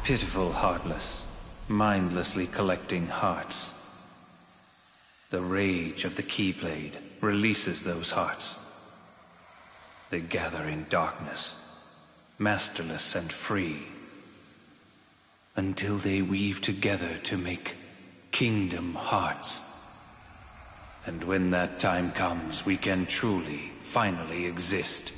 Pitiful heartless, mindlessly collecting hearts. The rage of the keyblade releases those hearts. They gather in darkness, masterless and free, until they weave together to make kingdom hearts. And when that time comes, we can truly, finally exist.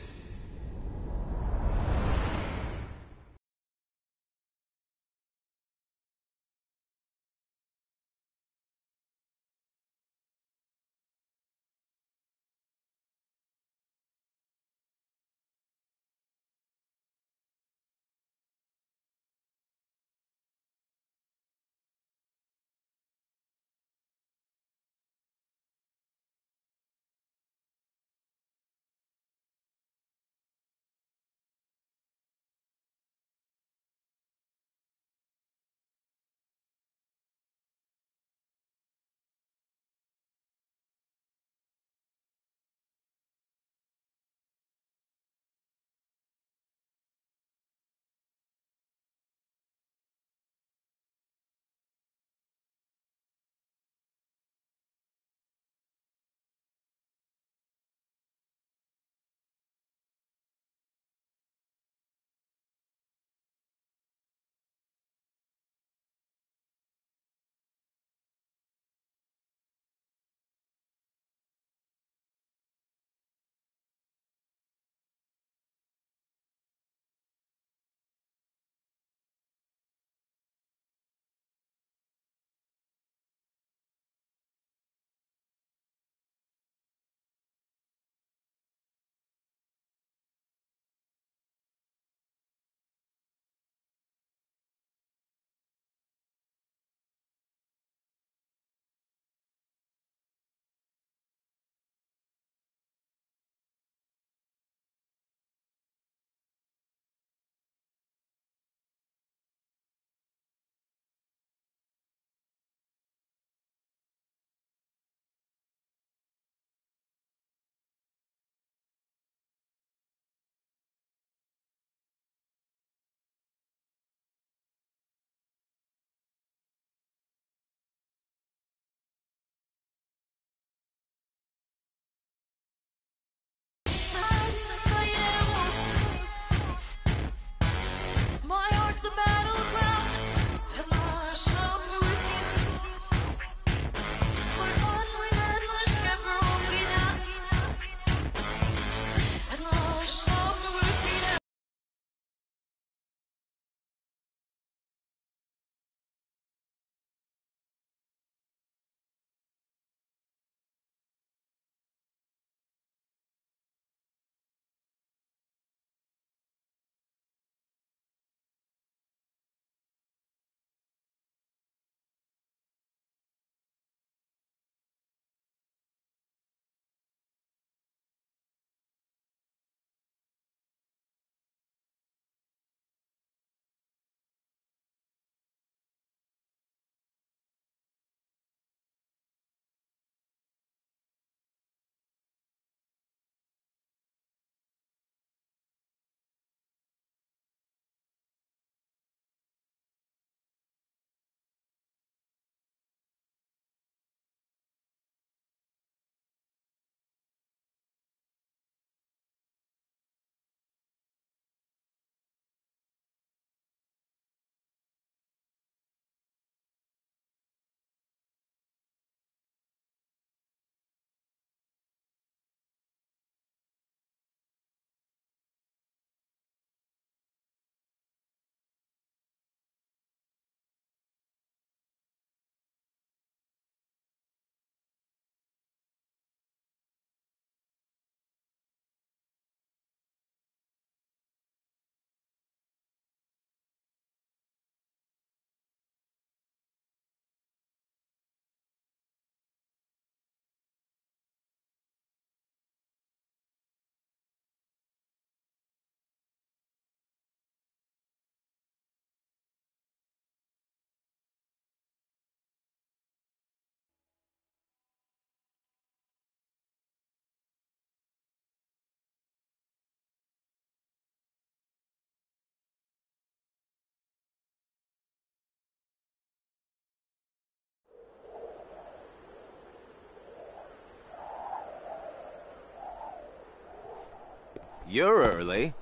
you're early.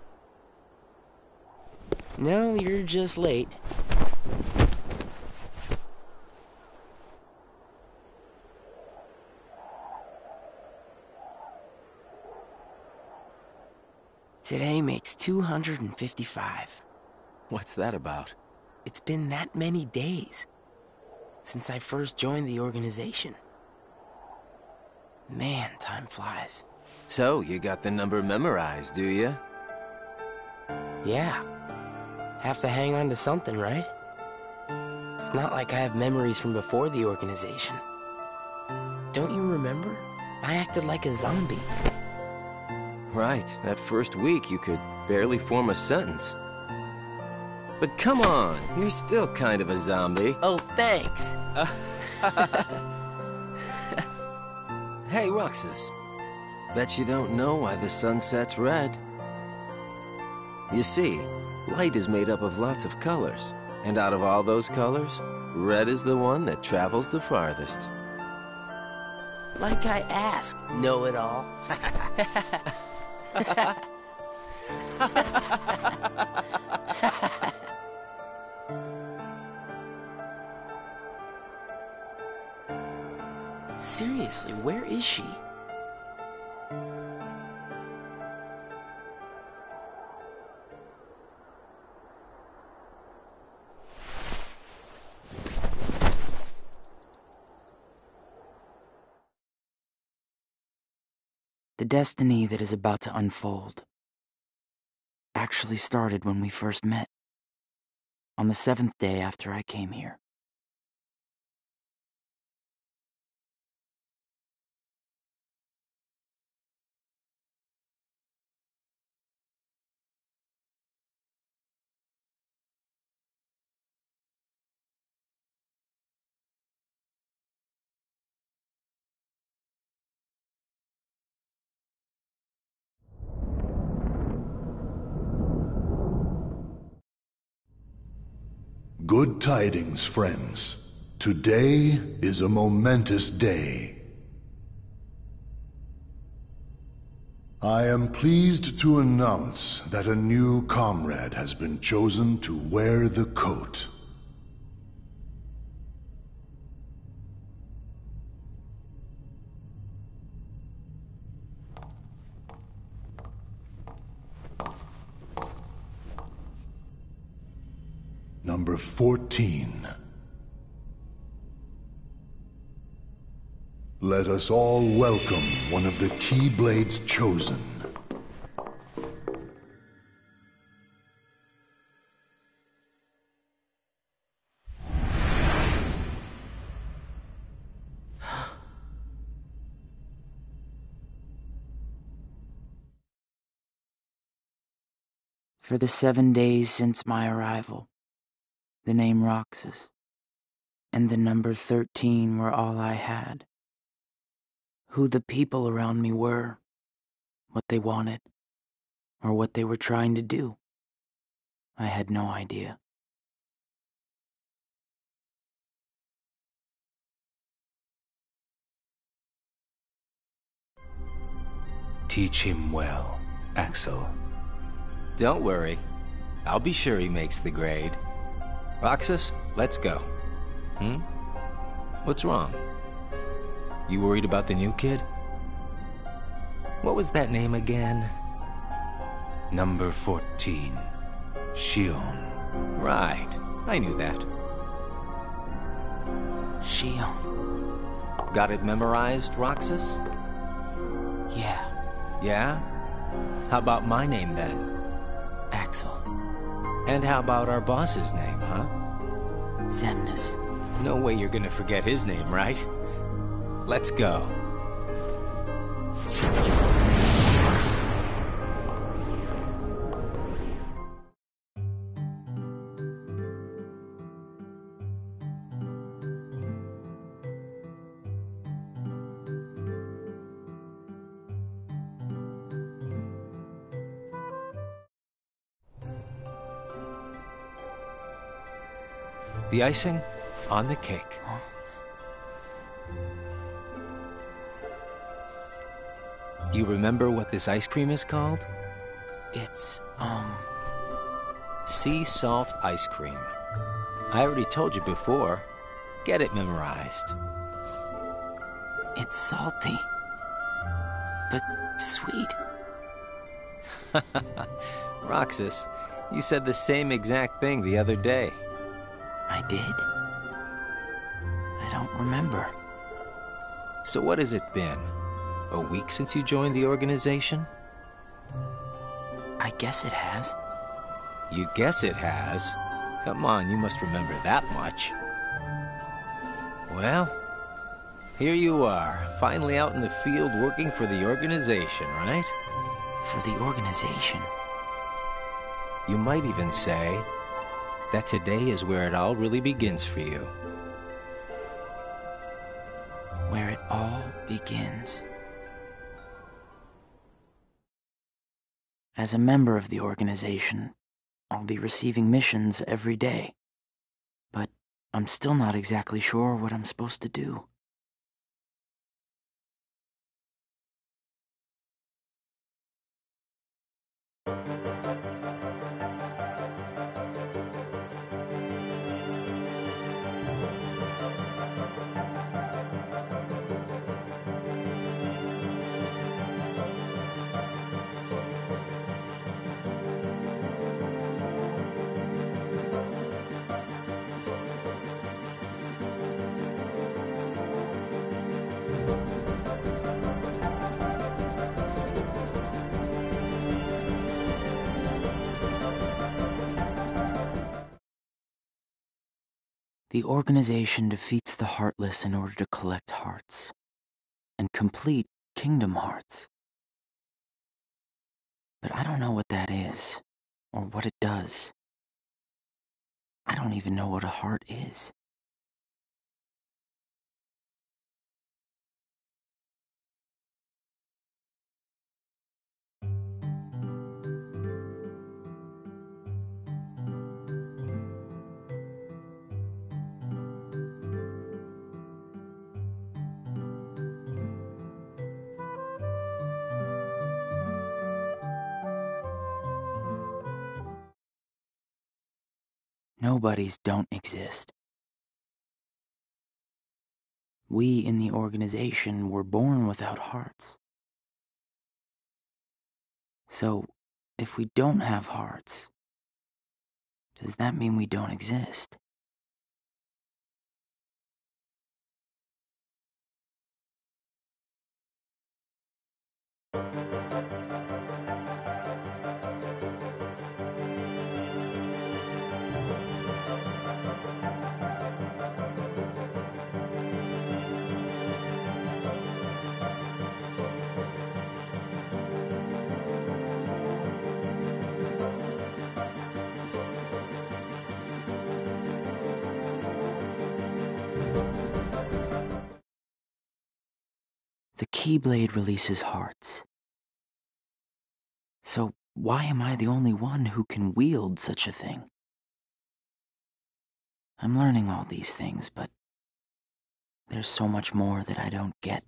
No, you're just late. Today makes 255. What's that about? It's been that many days since I first joined the organization. Man, time flies. So, you got the number memorized, do you? Yeah. Have to hang on to something, right? It's not like I have memories from before the organization. Don't you remember? I acted like a zombie. Right. That first week, you could barely form a sentence. But come on, you're still kind of a zombie. Oh, thanks. Hey, Roxas. Bet you don't know why the sun sets red. You see, light is made up of lots of colors. And out of all those colors, red is the one that travels the farthest. Like I asked, know-it-all. Seriously, where is she? The destiny that is about to unfold actually started when we first met, on the 7th day after I came here. Good tidings, friends. Today is a momentous day. I am pleased to announce that a new comrade has been chosen to wear the coat. Number 14. Let us all welcome one of the keyblades chosen. For the 7 days since my arrival, the name Roxas and the number 13 were all I had. Who the people around me were, what they wanted, or what they were trying to do, I had no idea. Teach him well, Axel. Don't worry. I'll be sure he makes the grade. Roxas, let's go. What's wrong? You worried about the new kid? What was that name again? Number 14, Shion. Right. I knew that. Shion. Got it memorized, Roxas? Yeah, Yeah? How about my name, then? Axel. And how about our boss's name, huh? Zemnis. No way you're gonna forget his name, right? Let's go. The icing on the cake. You remember what this ice cream is called? It's, Sea salt ice cream. I already told you before. Get it memorized. it's salty. But sweet. Roxas, you said the same exact thing the other day. I did? I don't remember. So what has it been? A week since you joined the organization? I guess it has. You guess it has? Come on, you must remember that much. Well, here you are, finally out in the field working for the organization, right? For the organization. You might even say that today is where it all really begins for you. Where it all begins. As a member of the organization, I'll be receiving missions every day. But I'm still not exactly sure what I'm supposed to do. The organization defeats the heartless in order to collect hearts and complete kingdom hearts. But I don't know what that is or what it does. I don't even know what a heart is. Nobodies don't exist. We in the organization were born without hearts. So, if we don't have hearts, does that mean we don't exist? The keyblade releases hearts. So why am I the only one who can wield such a thing? I'm learning all these things, but there's so much more that I don't get.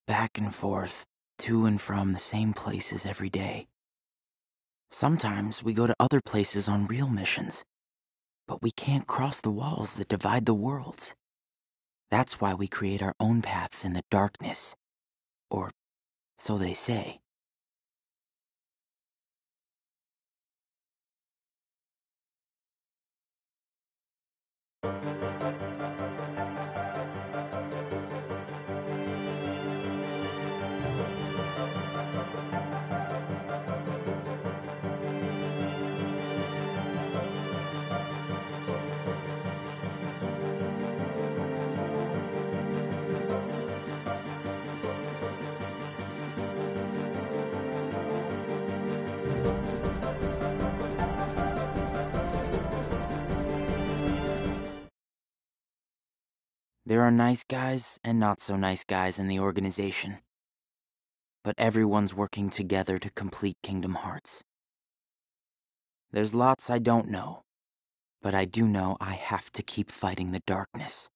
Back and forth, to and from the same places every day. Sometimes we go to other places on real missions, but we can't cross the walls that divide the worlds. That's why we create our own paths in the darkness. Or so they say. There are nice guys and not so nice guys in the organization. But everyone's working together to complete Kingdom Hearts. There's lots I don't know, but I do know I have to keep fighting the darkness,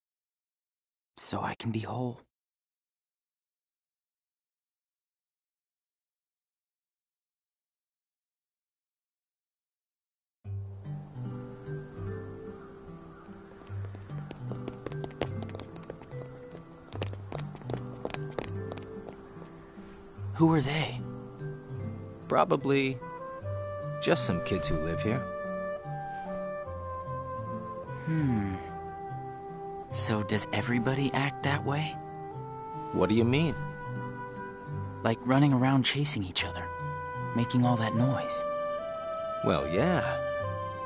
so I can be whole. Who are they? Probably just some kids who live here. So does everybody act that way? What do you mean? Like running around chasing each other, making all that noise? Well, yeah.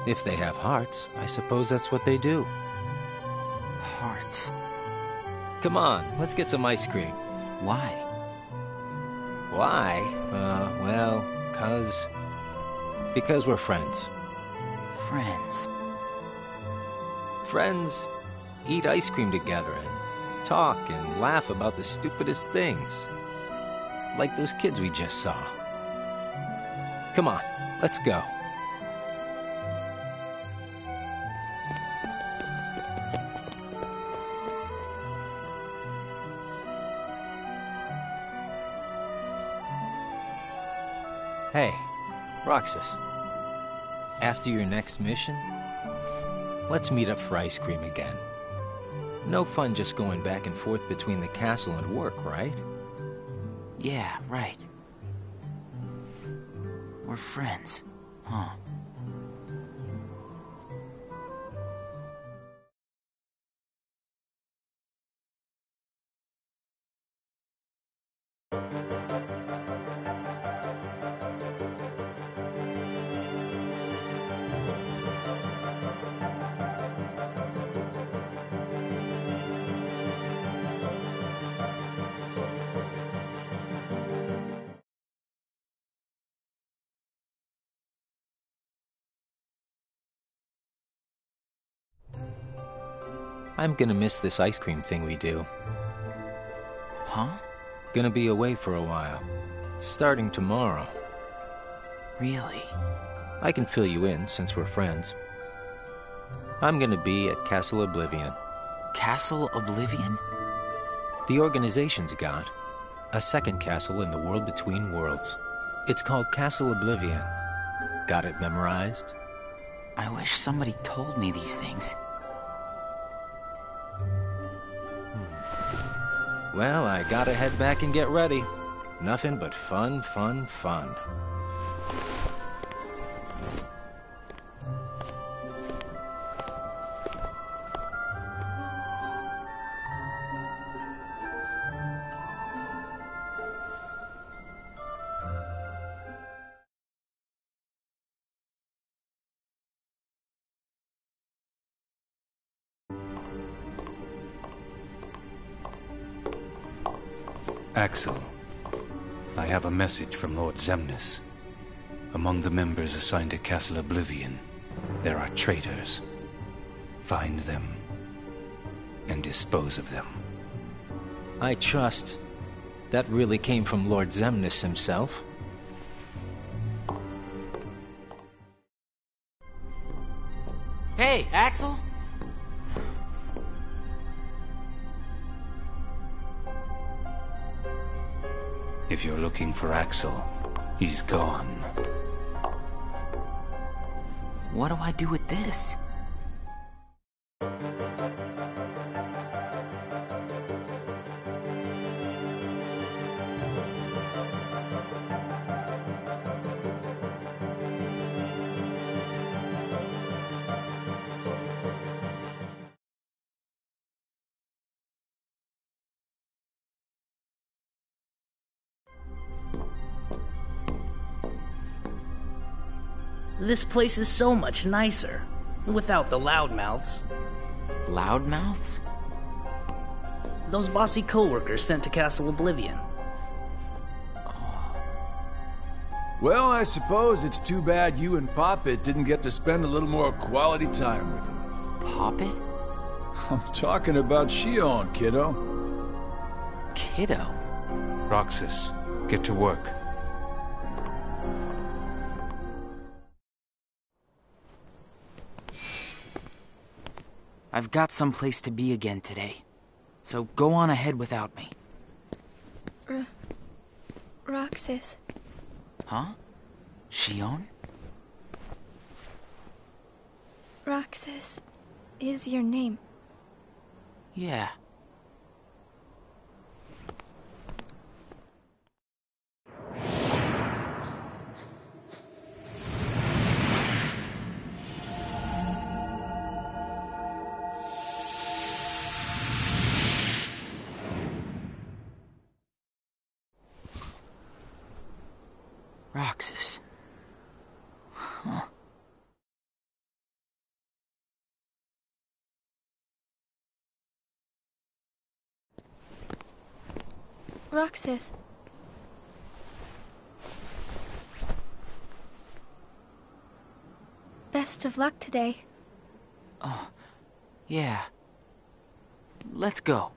If they have hearts, I suppose that's what they do. Hearts. Come on, let's get some ice cream. Why? Why? Well, because we're friends. Friends. Friends eat ice cream together and talk and laugh about the stupidest things. Like those kids we just saw. Come on, let's go. Hey, Roxas. After your next mission, let's meet up for ice cream again. No fun just going back and forth between the castle and work, right? Yeah, right. We're friends, huh? I'm gonna miss this ice cream thing we do. Huh? Gonna be away for a while. Starting tomorrow. Really? I can fill you in since we're friends. I'm gonna be at Castle Oblivion. Castle Oblivion? The organization's got a second castle in the world between worlds. It's called Castle Oblivion. Got it memorized? I wish somebody told me these things. Well, I gotta head back and get ready. Nothing but fun, fun, fun. Axel, I have a message from Lord Xemnas. Among the members assigned to Castle Oblivion, there are traitors. Find them and dispose of them. I trust that really came from Lord Xemnas himself. Hey, Axel? If you're looking for Axel, he's gone. What do I do with this? This place is so much nicer, without the loudmouths. Loudmouths? Those bossy co-workers sent to Castle Oblivion. Well, I suppose it's too bad you and Poppet didn't get to spend a little more quality time with them. Poppet? I'm talking about Shion, kiddo. Kiddo? Roxas, get to work. I've got someplace to be again today, so go on ahead without me. Roxas. Huh? Shion? Roxas is your name. Yeah. Roxas. Huh. Roxas. Best of luck today. Oh, yeah. Let's go.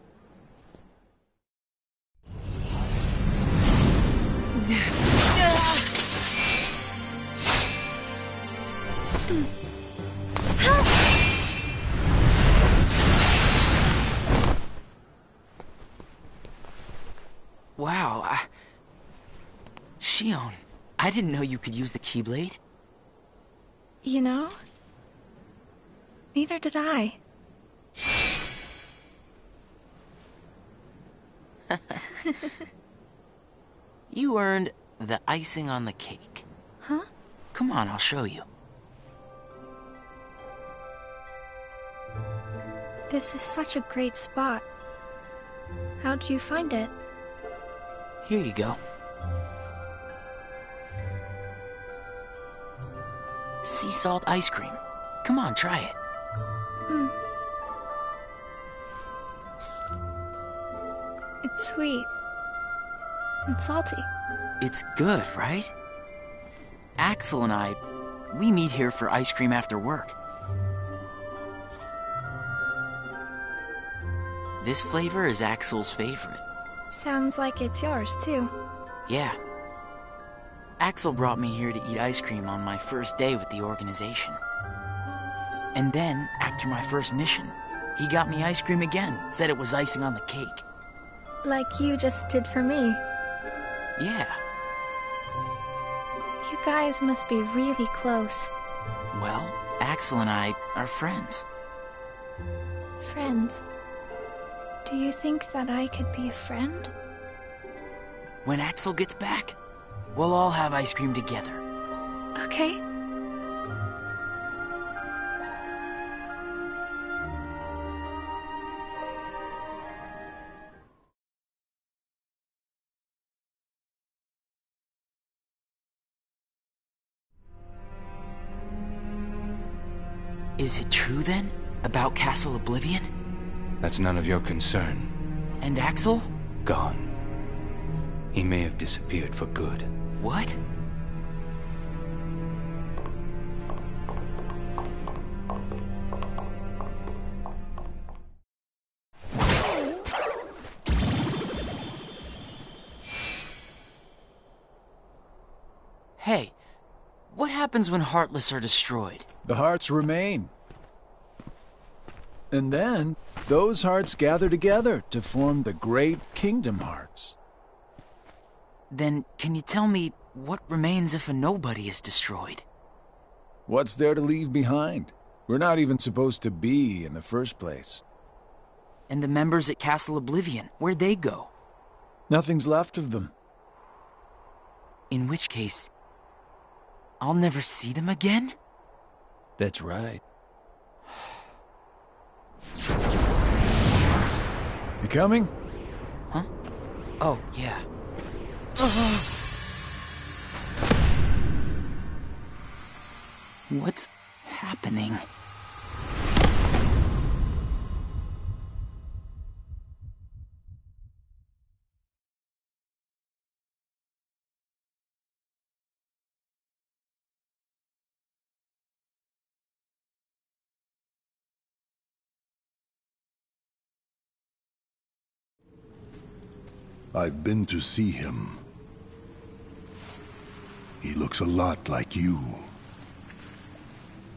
Wow, Shion, I didn't know you could use the keyblade. You know? Neither did I. You earned the icing on the cake. Huh? Come on, I'll show you. This is such a great spot. How'd you find it? Here you go. Sea salt ice cream. Come on, try it. It's sweet. And salty. It's good, right? Axel and I, we meet here for ice cream after work. This flavor is Axel's favorite. Sounds like it's yours, too. Yeah. Axel brought me here to eat ice cream on my first day with the organization. And then, after my first mission, he got me ice cream again, said it was icing on the cake. Like you just did for me. Yeah. You guys must be really close. Well, Axel and I are friends. Friends. Do you think that I could be a friend? When Axel gets back, we'll all have ice cream together. Okay. Is it true then, about Castle Oblivion? That's none of your concern. And Axel? Gone. He may have disappeared for good. What? Hey, what happens when Heartless are destroyed? The hearts remain. And then, those hearts gather together to form the great Kingdom Hearts. Then, can you tell me what remains if a nobody is destroyed? What's there to leave behind? We're not even supposed to be in the first place. And the members at Castle Oblivion, where'd they go? Nothing's left of them. In which case, I'll never see them again? That's right. You coming? Huh? Oh, yeah. What's happening? I've been to see him. He looks a lot like you.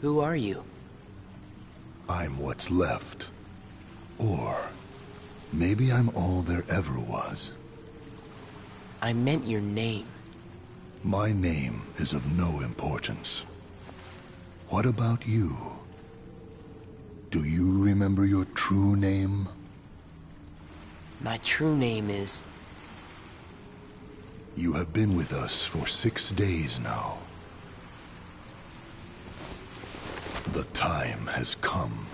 Who are you? I'm what's left. Or maybe I'm all there ever was. I meant your name. My name is of no importance. What about you? Do you remember your true name? My true name is... You have been with us for 6 days now. The time has come.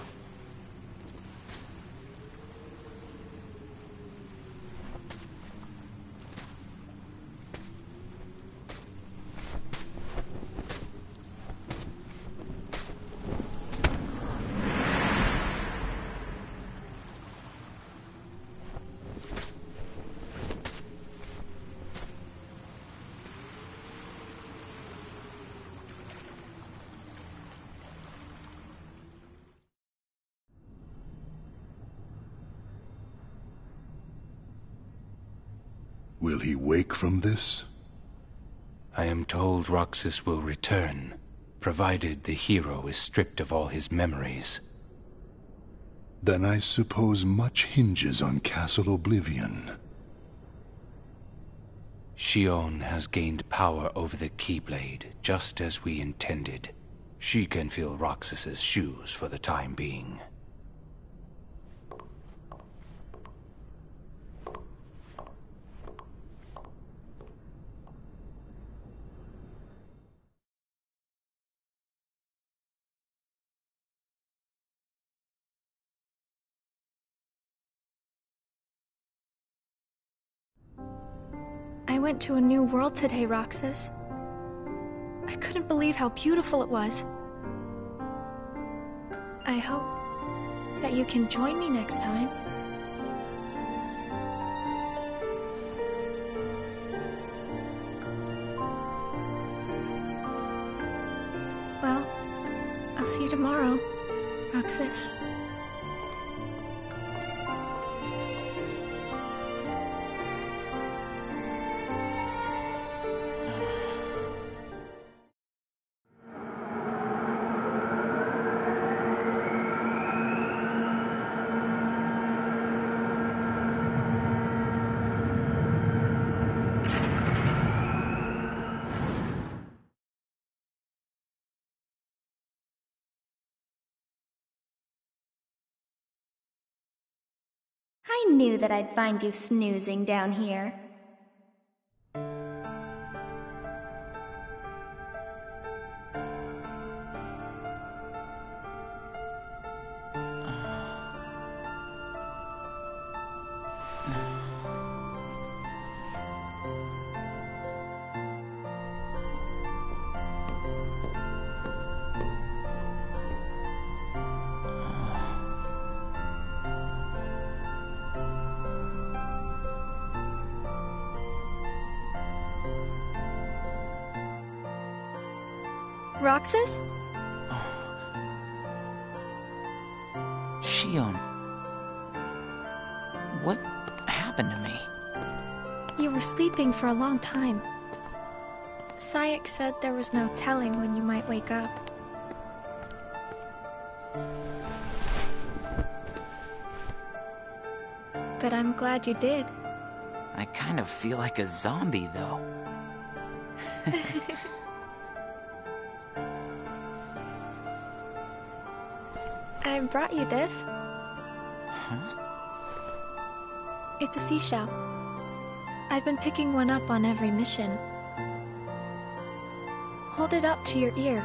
Will he wake from this? I am told Roxas will return, provided the hero is stripped of all his memories. Then I suppose much hinges on Castle Oblivion. Shion has gained power over the keyblade, just as we intended. She can fill Roxas's shoes for the time being. I went to a new world today, Roxas. I couldn't believe how beautiful it was. I hope that you can join me next time. Well, I'll see you tomorrow, Roxas. I knew that I'd find you snoozing down here. Roxas? Shion. What happened to me? You were sleeping for a long time. Sayak said there was no telling when you might wake up. But I'm glad you did. I kind of feel like a zombie, though. I brought you this. Huh? It's a seashell. I've been picking one up on every mission. Hold it up to your ear.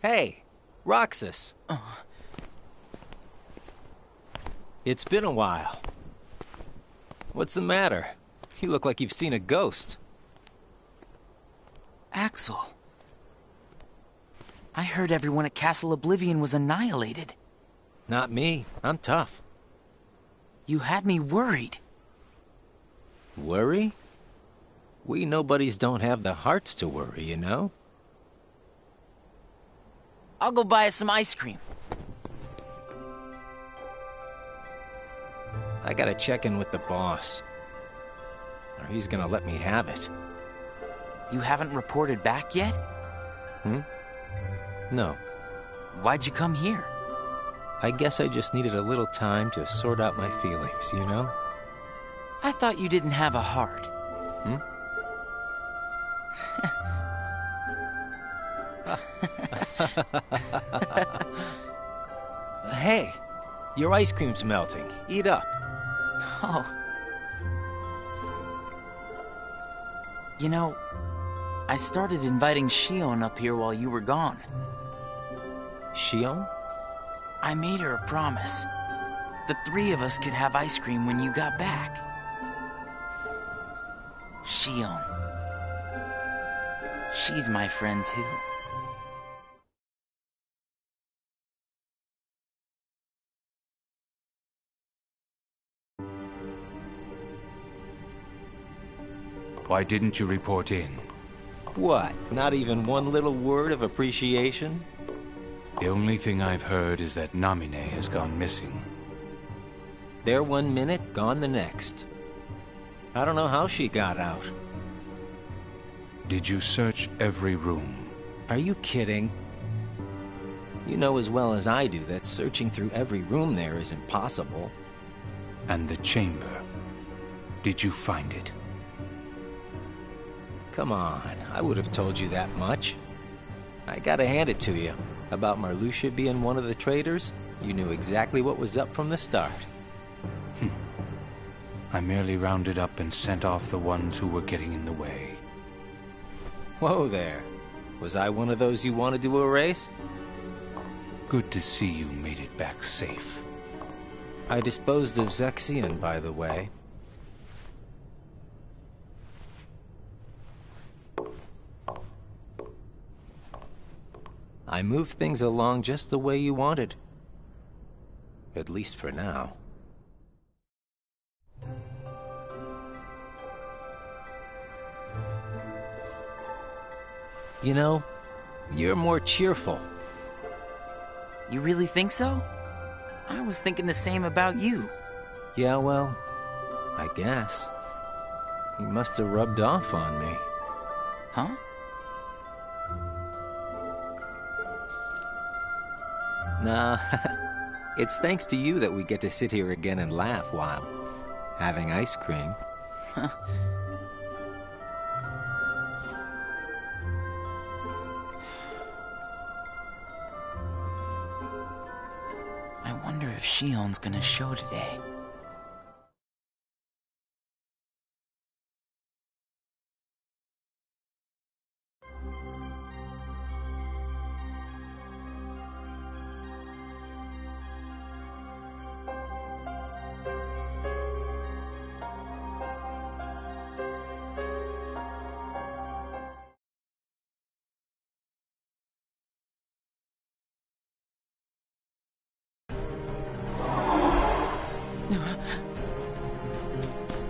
Hey, Roxas. It's been a while. What's the matter? You look like you've seen a ghost. Axel. I heard everyone at Castle Oblivion was annihilated. Not me. I'm tough. You had me worried. Worry? We nobodies don't have the hearts to worry, you know? I'll go buy us some ice cream. I gotta check in with the boss. Or he's gonna let me have it. You haven't reported back yet? No. Why'd you come here? I guess I just needed a little time to sort out my feelings, you know? I thought you didn't have a heart. Hey, your ice cream's melting. Eat up. Oh. You know, I started inviting Shion up here while you were gone. Shion? I made her a promise. The three of us could have ice cream when you got back. Shion. She's my friend too. Why didn't you report in? What? Not even one little word of appreciation? The only thing I've heard is that Namine has gone missing. There 1 minute, gone the next. I don't know how she got out. Did you search every room? Are you kidding? You know as well as I do that searching through every room there is impossible. And the chamber? Did you find it? Come on, I would have told you that much. I gotta hand it to you. About Marluxia being one of the traitors, you knew exactly what was up from the start. I merely rounded up and sent off the ones who were getting in the way. Whoa there. Was I one of those you wanted to erase? Good to see you made it back safe. I disposed of Zexion, by the way. I moved things along just the way you wanted. At least for now. You know, you're more cheerful. You really think so? I was thinking the same about you. Yeah, well, I guess. He must have rubbed off on me. Huh? Nah, it's thanks to you that we get to sit here again and laugh while having ice cream. I wonder if Shion's gonna show today.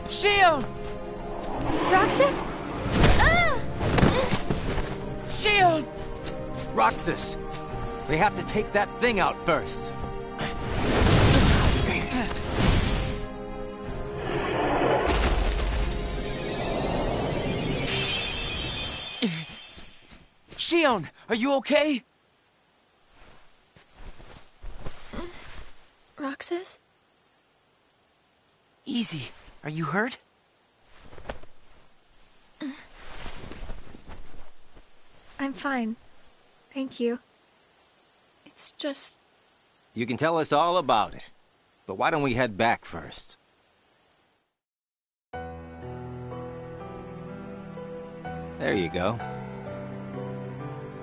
Shion! Roxas? Ah! Shion! Roxas! We have to take that thing out first. Shion, are you okay? Roxas? Easy. Are you hurt? I'm fine. Thank you. It's just... You can tell us all about it. But why don't we head back first? There you go.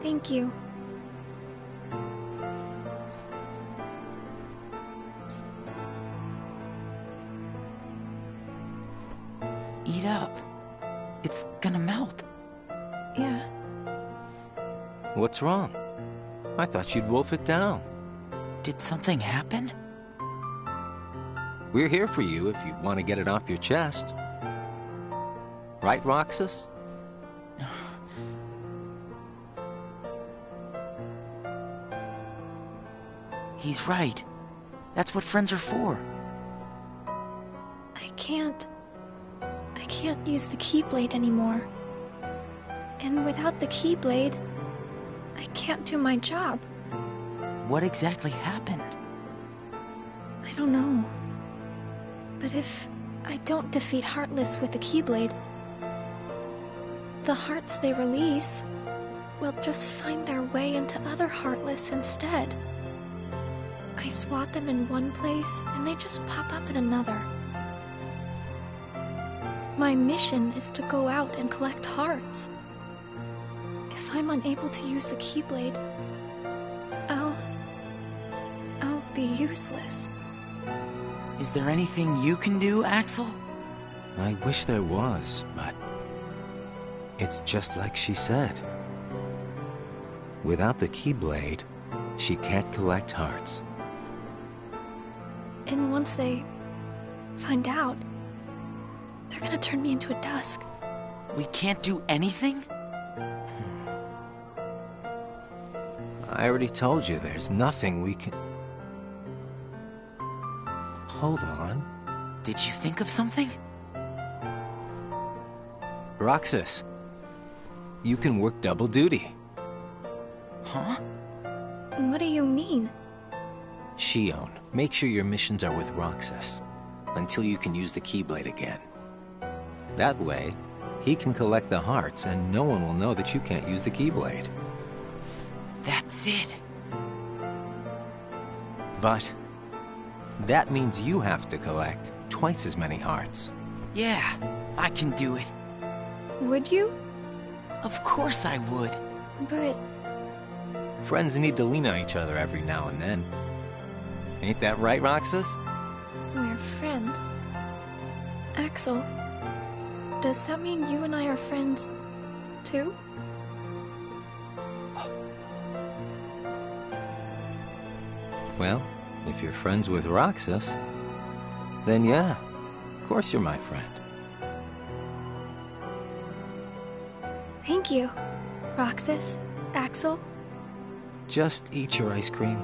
Thank you. eat up. It's gonna melt. Yeah. What's wrong? I thought you'd wolf it down. Did something happen? We're here for you if you want to get it off your chest. Right, Roxas? He's right. That's what friends are for. I can't use the keyblade anymore. And without the keyblade, I can't do my job. What exactly happened? I don't know. But if I don't defeat Heartless with the keyblade, the hearts they release will just find their way into other Heartless instead. I swat them in one place, and they just pop up in another. My mission is to go out and collect hearts. If I'm unable to use the keyblade, I'll be useless. Is there anything you can do, Axel? I wish there was, but it's just like she said. Without the keyblade, she can't collect hearts. And once they find out, they're gonna turn me into a dusk. We can't do anything? I already told you there's nothing we can... Hold on. Did you think of something? Roxas, you can work double duty. Huh? What do you mean? Shion, make sure your missions are with Roxas until you can use the keyblade again. That way, he can collect the hearts and no one will know that you can't use the keyblade. That's it. But that means you have to collect twice as many hearts. Yeah, I can do it. Would you? Of course I would. But Friends need to lean on each other every now and then. Ain't that right, Roxas? we're friends. Axel, does that mean you and I are friends, too? Well, if you're friends with Roxas, then yeah, of course you're my friend. Thank you, Roxas, Axel. Just eat your ice cream.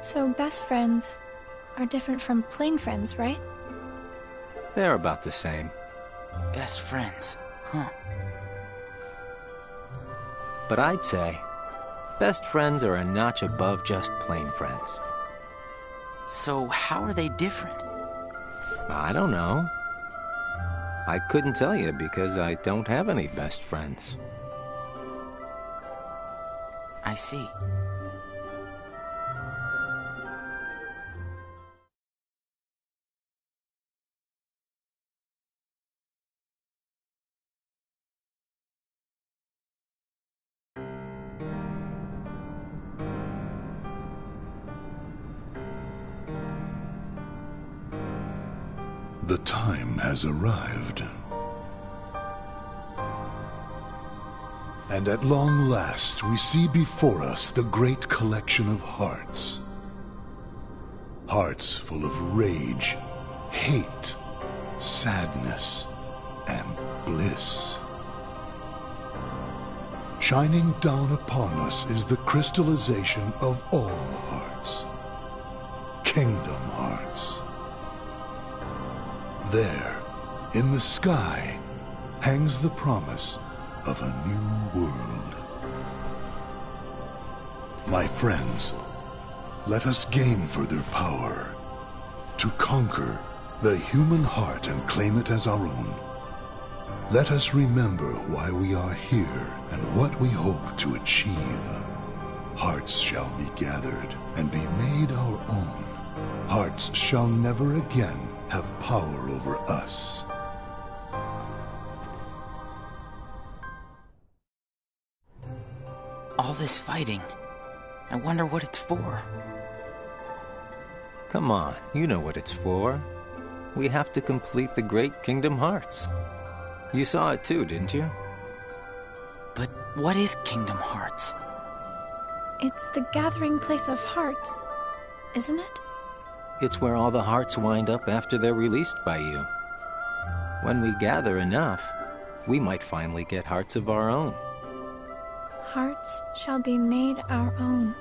So best friends are different from plain friends, right? They're about the same. Best friends, huh? But I'd say best friends are a notch above just plain friends. So how are they different? I don't know. I couldn't tell you because I don't have any best friends. I see. The time has arrived. And at long last, we see before us the great collection of hearts. Hearts full of rage, hate, sadness, and bliss. Shining down upon us is the crystallization of all hearts. there, in the sky, hangs the promise of a new world. My friends, let us gain further power to conquer the human heart and claim it as our own. Let us remember why we are here and what we hope to achieve. Hearts shall be gathered and be made our own. Hearts shall never again have power over us. All this fighting. I wonder what it's for. Come on, you know what it's for. We have to complete the Great Kingdom Hearts. You saw it too, didn't you? But what is Kingdom Hearts? It's the gathering place of hearts, isn't it? It's where all the hearts wind up after they're released by you. When we gather enough, we might finally get hearts of our own. Hearts shall be made our own.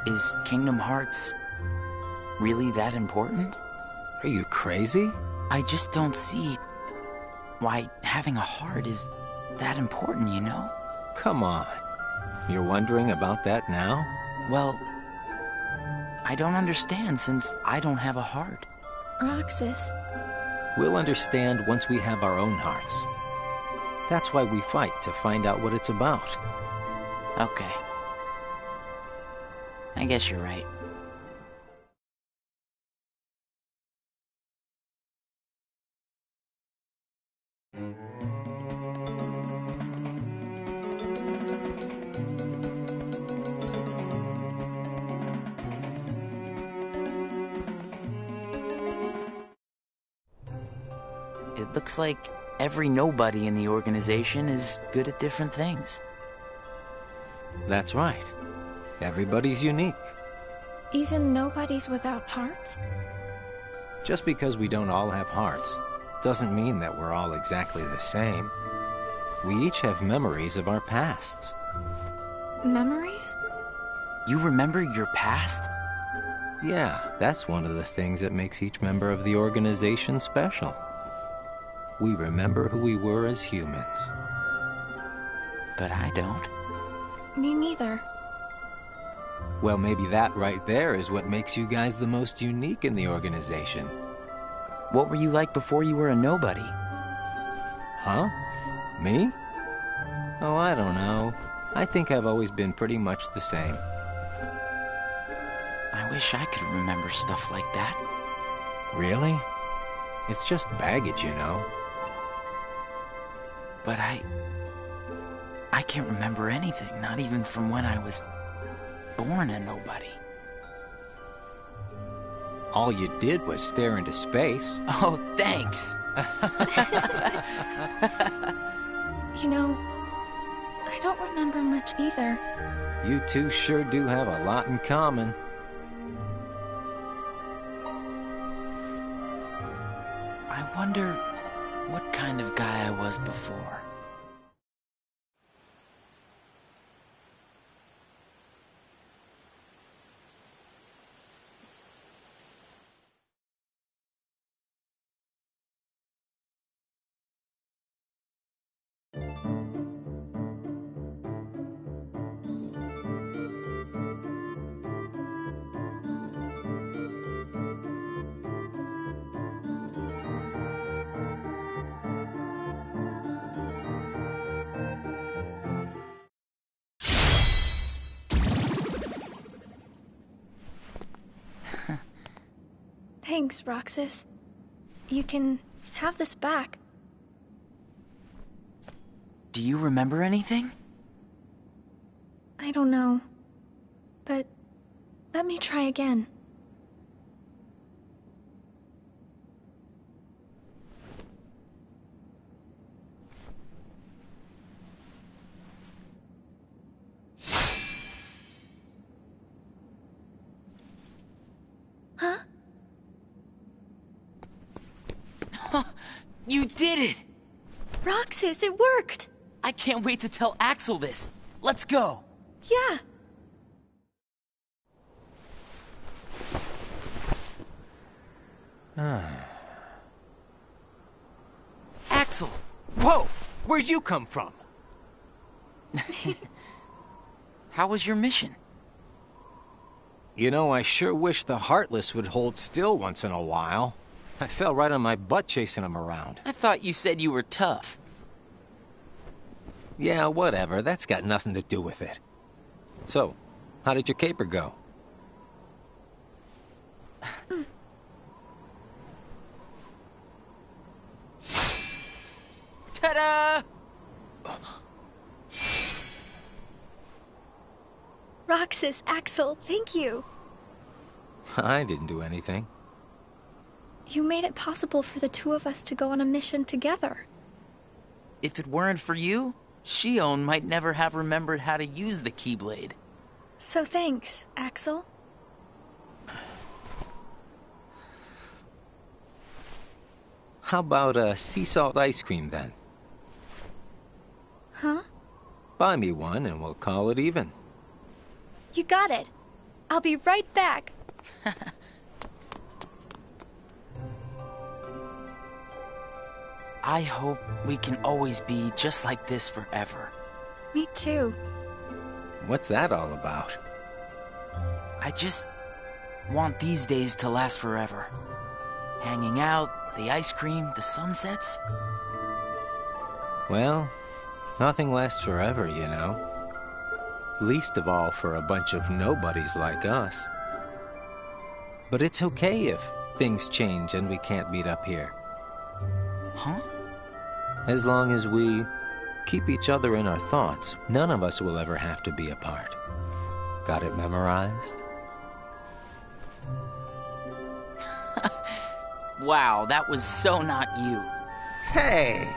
Is Kingdom Hearts really that important? Are you crazy? I just don't see why having a heart is that important, you know? Come on. You're wondering about that now? Well, I don't understand since I don't have a heart. Roxas. We'll understand once we have our own hearts. That's why we fight, to find out what it's about. Okay. I guess you're right. It looks like every nobody in the organization is good at different things. That's right. Everybody's unique. Even nobodies without hearts? Just because we don't all have hearts doesn't mean that we're all exactly the same. We each have memories of our pasts. Memories? You remember your past? Yeah, that's one of the things that makes each member of the organization special. We remember who we were as humans. But I don't. Me neither. Well, maybe that right there is what makes you guys the most unique in the organization. What were you like before you were a nobody? Huh? Me? Oh, I don't know. I think I've always been pretty much the same. I wish I could remember stuff like that. Really? It's just baggage, you know. But I can't remember anything, not even from when I was born a nobody. All you did was stare into space. Oh, thanks. You know, I don't remember much either. You two sure do have a lot in common. I wonder what kind of guy I was before. Thanks, Roxas. You can have this back. Do you remember anything? I don't know. But let me try again. Huh? You did it! Roxas, it worked! I can't wait to tell Axel this. Let's go. Yeah. Axel! Whoa! Where'd you come from? How was your mission? You know, I sure wish the Heartless would hold still once in a while. I fell right on my butt chasing them around. I thought you said you were tough. Yeah, whatever. That's got nothing to do with it. So, how did your caper go? Ta-da! Roxas, Axel, thank you. I didn't do anything. You made it possible for the two of us to go on a mission together. If it weren't for you, Shion might never have remembered how to use the keyblade. So thanks, Axel. How about sea salt ice cream then? Huh? Buy me one and we'll call it even. You got it. I'll be right back. I hope we can always be just like this forever. Me too. What's that all about? I just want these days to last forever. Hanging out, the ice cream, the sunsets. Well, nothing lasts forever, you know. Least of all for a bunch of nobodies like us. But it's okay if things change and we can't meet up here. Huh? As long as we keep each other in our thoughts, none of us will ever have to be apart. Got it memorized? Wow, that was so not you. Hey!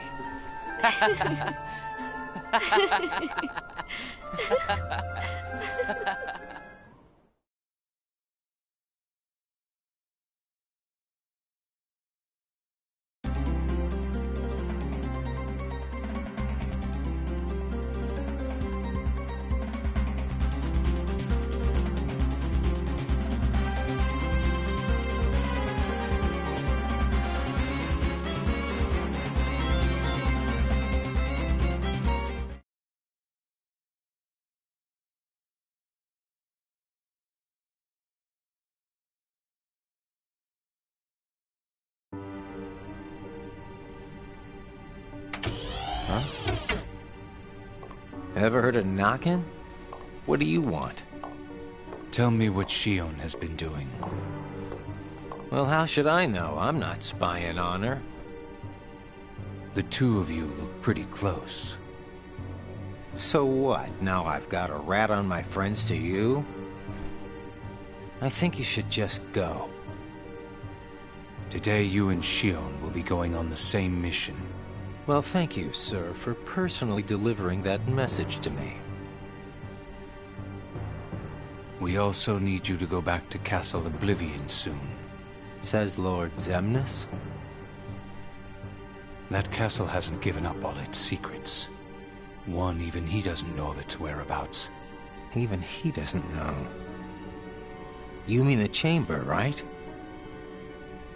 Huh? Ever heard of knocking? What do you want? Tell me what Shion has been doing. Well, how should I know? I'm not spying on her. The two of you look pretty close. So what? Now I've got a rat on my friends to you? I think you should just go. Today you and Shion will be going on the same mission. Well, thank you, sir, for personally delivering that message to me. We also need you to go back to Castle Oblivion soon. Says Lord Xemnas? That castle hasn't given up all its secrets. Even he doesn't know of its whereabouts. Even he doesn't know. You mean the chamber, right?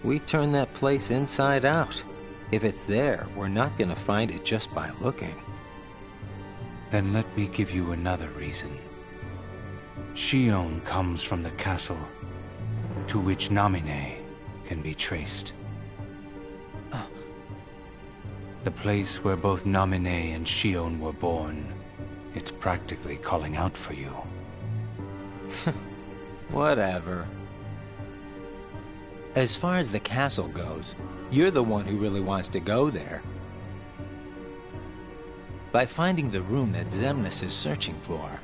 We turned that place inside out. If it's there, we're not gonna find it just by looking. Then let me give you another reason. Shion comes from the castle to which Namine can be traced. The place where both Namine and Shion were born. It's practically calling out for you. Whatever. As far as the castle goes, you're the one who really wants to go there. By finding the room that Xemnas is searching for,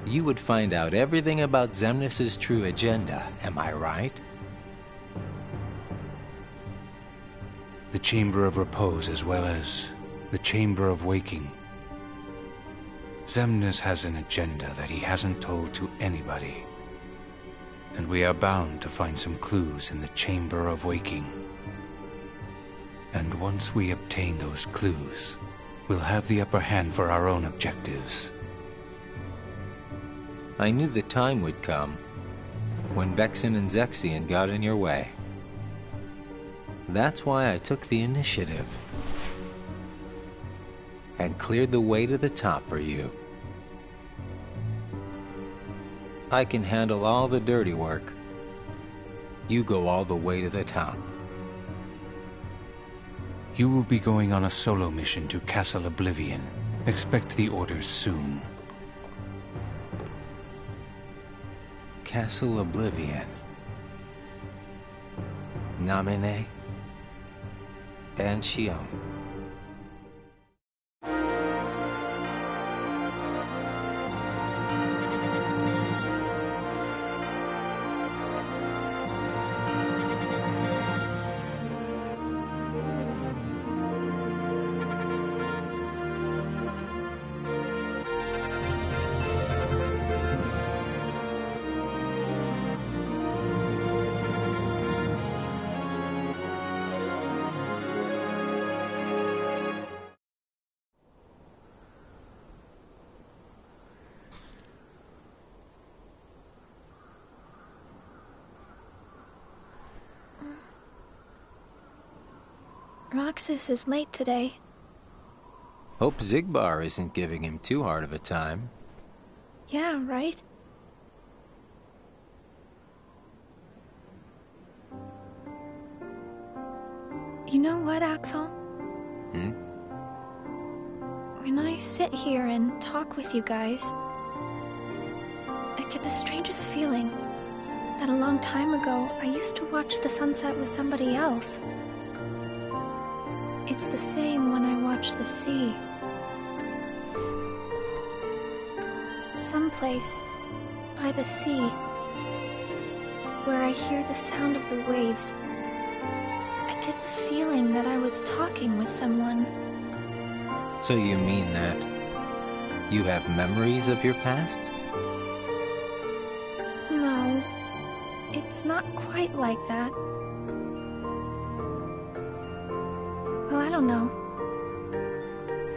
you would find out everything about Xemnas' true agenda, am I right? The Chamber of Repose as well as the Chamber of Waking. Xemnas has an agenda that he hasn't told to anybody. And we are bound to find some clues in the Chamber of Waking. And once we obtain those clues, we'll have the upper hand for our own objectives. I knew the time would come when Vexen and Zexion got in your way. That's why I took the initiative and cleared the way to the top for you. I can handle all the dirty work. You go all the way to the top. You will be going on a solo mission to Castle Oblivion. Expect the orders soon. Castle Oblivion. Namine and Shion. Roxas is late today. Hope Zigbar isn't giving him too hard of a time. Yeah, right? You know what, Axel? When I sit here and talk with you guys, I get the strangest feeling that a long time ago I used to watch the sunset with somebody else. It's the same when I watch the sea. Someplace by the sea, where I hear the sound of the waves, I get the feeling that I was talking with someone. So you mean that you have memories of your past? No, it's not quite like that. Well, I don't know.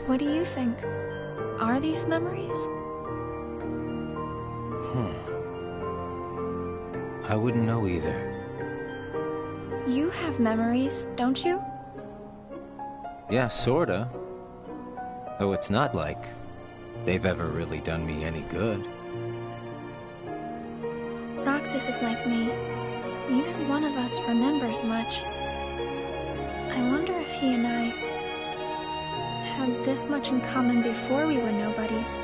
What do you think? Are these memories? I wouldn't know either. You have memories, don't you? Yeah, sorta. Though it's not like they've ever really done me any good. Roxas is like me. Neither one of us remembers much. I wonder if he and I had this much in common before we were nobodies.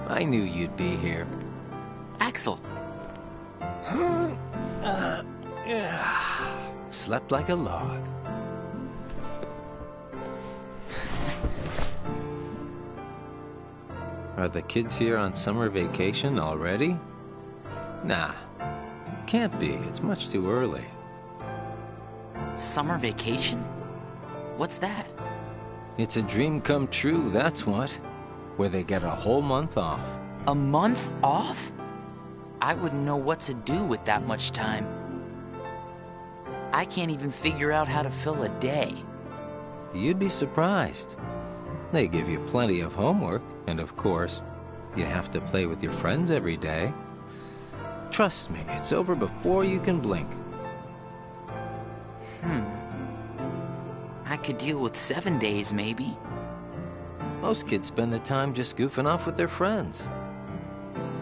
I knew you'd be here. Axel. Slept like a log. Are the kids here on summer vacation already? Nah, can't be. It's much too early. Summer vacation? What's that? It's a dream come true, that's what. Where they get a whole month off. A month off? I wouldn't know what to do with that much time. I can't even figure out how to fill a day. You'd be surprised. They give you plenty of homework, and of course, you have to play with your friends every day. Trust me, it's over before you can blink. I could deal with 7 days, maybe. Most kids spend the time just goofing off with their friends.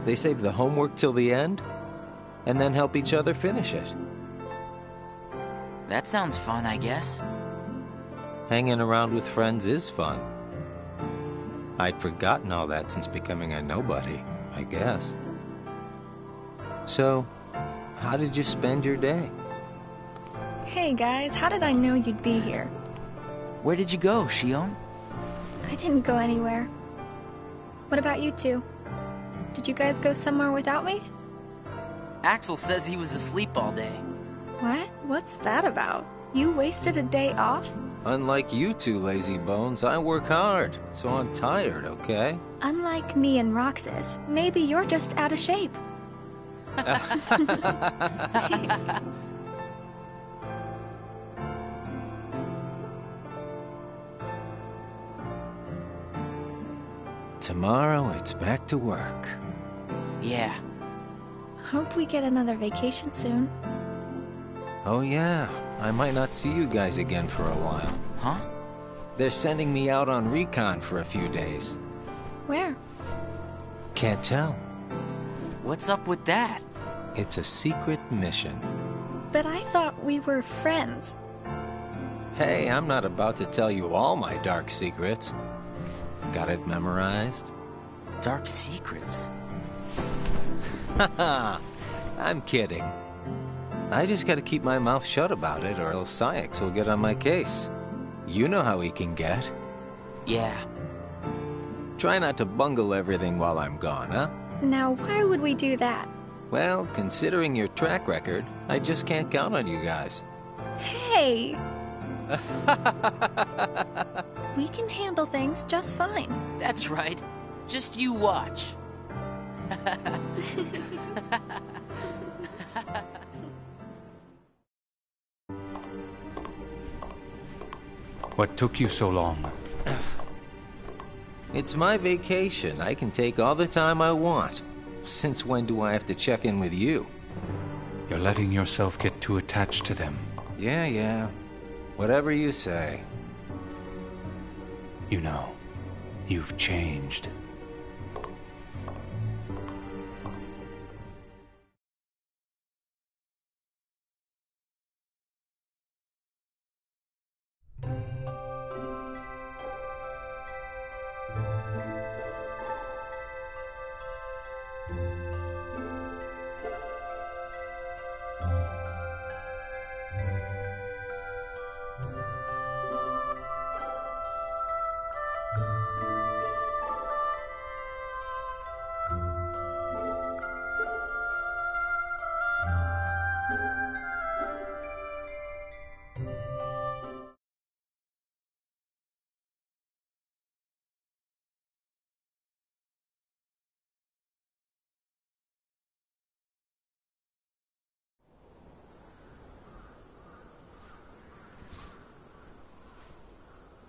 They save the homework till the end, and then help each other finish it. That sounds fun, I guess. Hanging around with friends is fun. I'd forgotten all that since becoming a nobody. I guess. So, how did you spend your day? Hey guys, how did I know you'd be here? Where did you go, Shion? I didn't go anywhere. What about you two? Did you guys go somewhere without me? Axel says he was asleep all day. What? What's that about? You wasted a day off? Unlike you two lazy bones, I work hard, so I'm tired, okay? Unlike me and Roxas, maybe you're just out of shape. Tomorrow, it's back to work. Yeah. Hope we get another vacation soon. Oh yeah, I might not see you guys again for a while. Huh? They're sending me out on recon for a few days. Where? Can't tell. What's up with that? It's a secret mission. But I thought we were friends. Hey, I'm not about to tell you all my dark secrets. Got it memorized? Dark secrets? Haha, I'm kidding. I just gotta keep my mouth shut about it, or else Sykes will get on my case. You know how he can get. Yeah. Try not to bungle everything while I'm gone, huh? Now, why would we do that? Well, considering your track record, I just can't count on you guys. Hey! We can handle things just fine. That's right. Just you watch. What took you so long? It's my vacation. I can take all the time I want. Since when do I have to check in with you? You're letting yourself get too attached to them. Yeah. Whatever you say. You know, you've changed.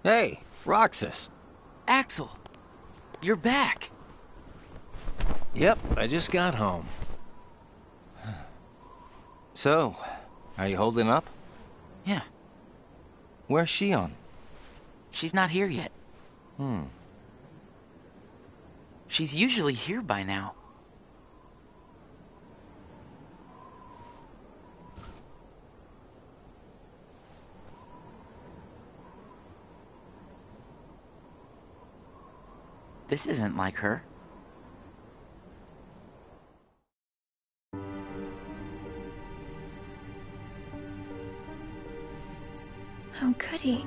Hey, Roxas. Axel, you're back. Yep, I just got home. So, are you holding up? Yeah. Where's Shion? She's not here yet. She's usually here by now. This isn't like her. How could he?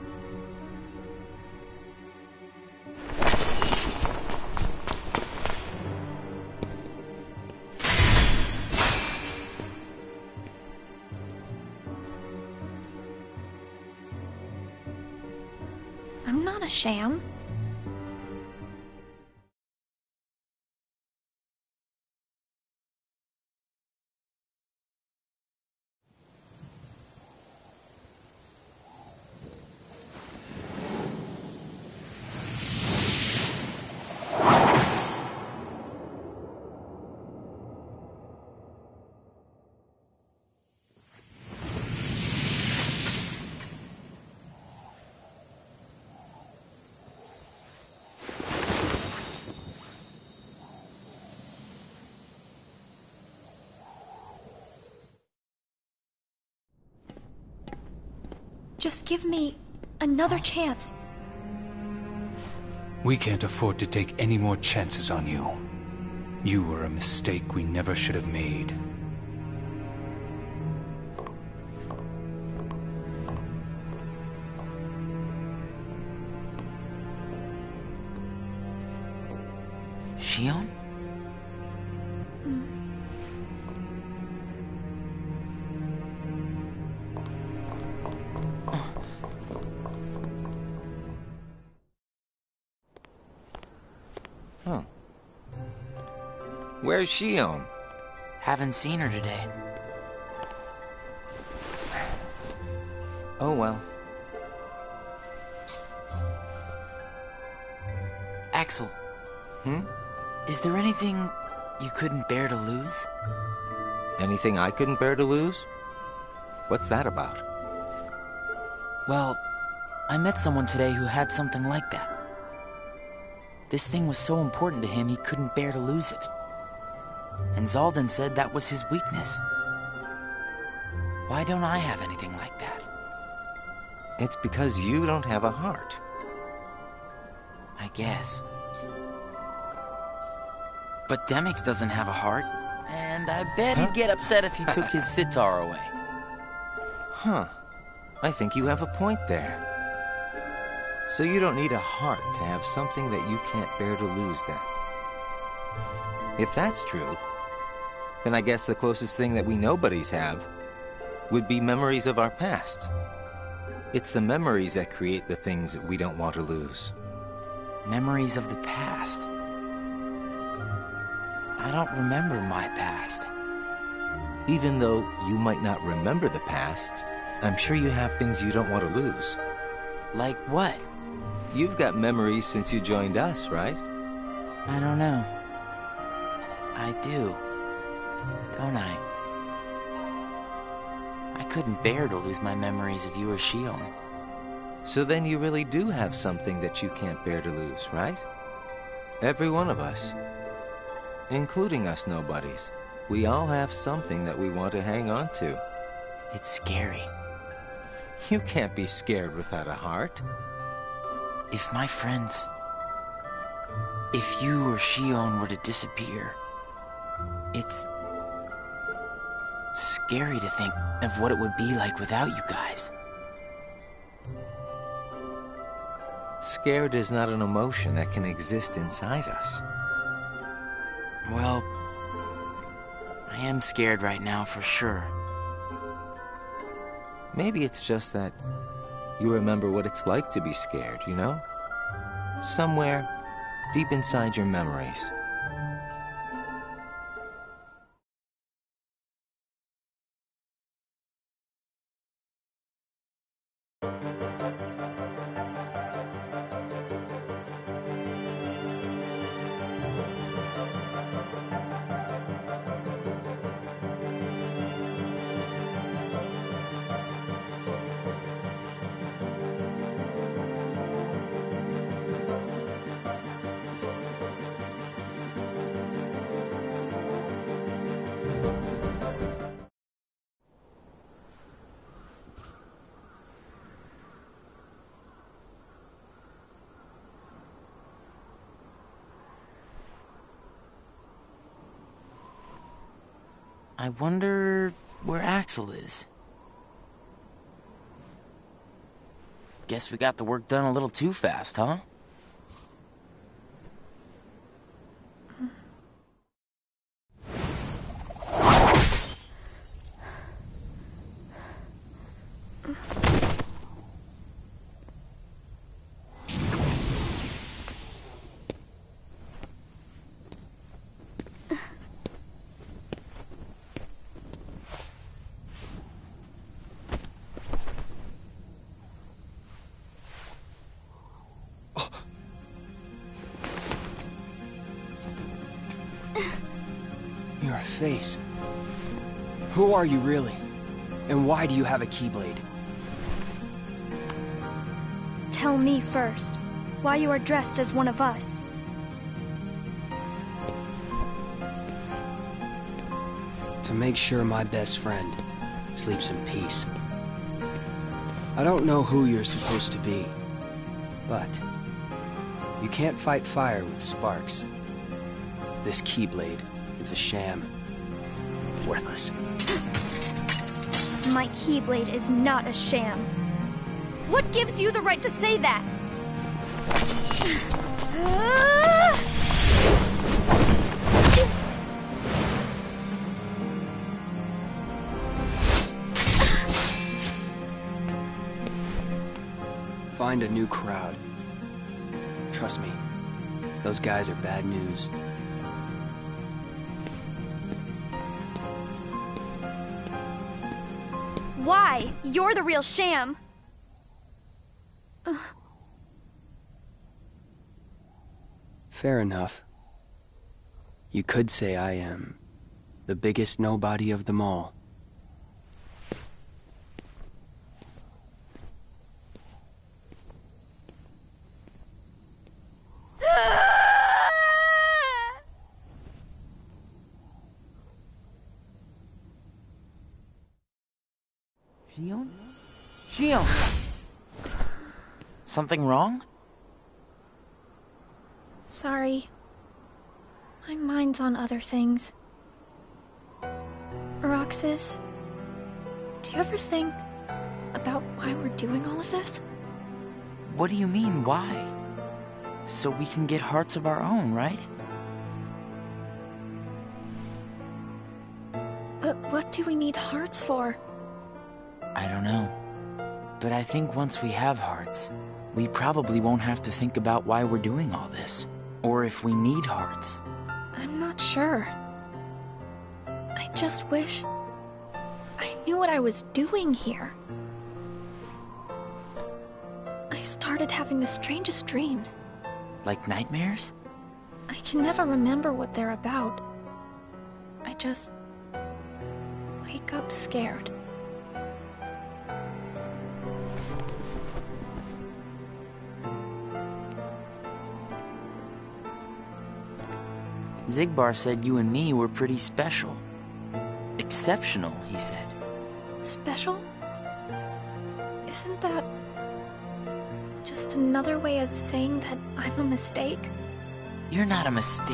I'm not a sham. Just give me another chance. We can't afford to take any more chances on you. You were a mistake we never should have made. Shion? Huh. Where's Shion? Haven't seen her today. Oh well. Axel. Is there anything you couldn't bear to lose? Anything I couldn't bear to lose? What's that about? Well, I met someone today who had something like that. This thing was so important to him he couldn't bear to lose it. And Zaldan said that was his weakness. Why don't I have anything like that? It's because you don't have a heart. I guess. But Demix doesn't have a heart, and I bet he'd get upset if he took his sitar away. Huh. I think you have a point there. So you don't need a heart to have something that you can't bear to lose, then. If that's true, then I guess the closest thing that we nobodies have would be memories of our past. It's the memories that create the things that we don't want to lose. Memories of the past. I don't remember my past. Even though you might not remember the past, I'm sure you have things you don't want to lose. Like what? You've got memories since you joined us, right? I don't know. I do. Don't I? I couldn't bear to lose my memories of you or Shion. So then you really do have something that you can't bear to lose, right? Every one of us. Including us nobodies. We all have something that we want to hang on to. It's scary. You can't be scared without a heart. If my friends... If you or Shion were to disappear... It's... scary to think of what it would be like without you guys. Scared is not an emotion that can exist inside us. Well, I am scared right now for sure. Maybe it's just that you remember what it's like to be scared, you know? Somewhere deep inside your memories. I wonder where Axel is. Guess we got the work done a little too fast, huh? Your face. Who are you really? And why do you have a keyblade? Tell me first, why you are dressed as one of us. To make sure my best friend sleeps in peace. I don't know who you're supposed to be, but you can't fight fire with sparks. This keyblade, it's a sham. Worthless. My keyblade is not a sham. What gives you the right to say that? Find a new crowd. Trust me, those guys are bad news. Why? You're the real sham. Fair enough. You could say I am the biggest nobody of them all. Shion? Something wrong? Sorry. My mind's on other things. Roxas, do you ever think about why we're doing all of this? What do you mean, why? So we can get hearts of our own, right? But what do we need hearts for? I don't know. But I think once we have hearts, we probably won't have to think about why we're doing all this. Or if we need hearts. I'm not sure. I just wish I knew what I was doing here. I started having the strangest dreams. Like nightmares? I can never remember what they're about. I just wake up scared. Zigbar said you and me were pretty special. Exceptional, he said. Special? Isn't that just another way of saying that I'm a mistake? You're not a mistake.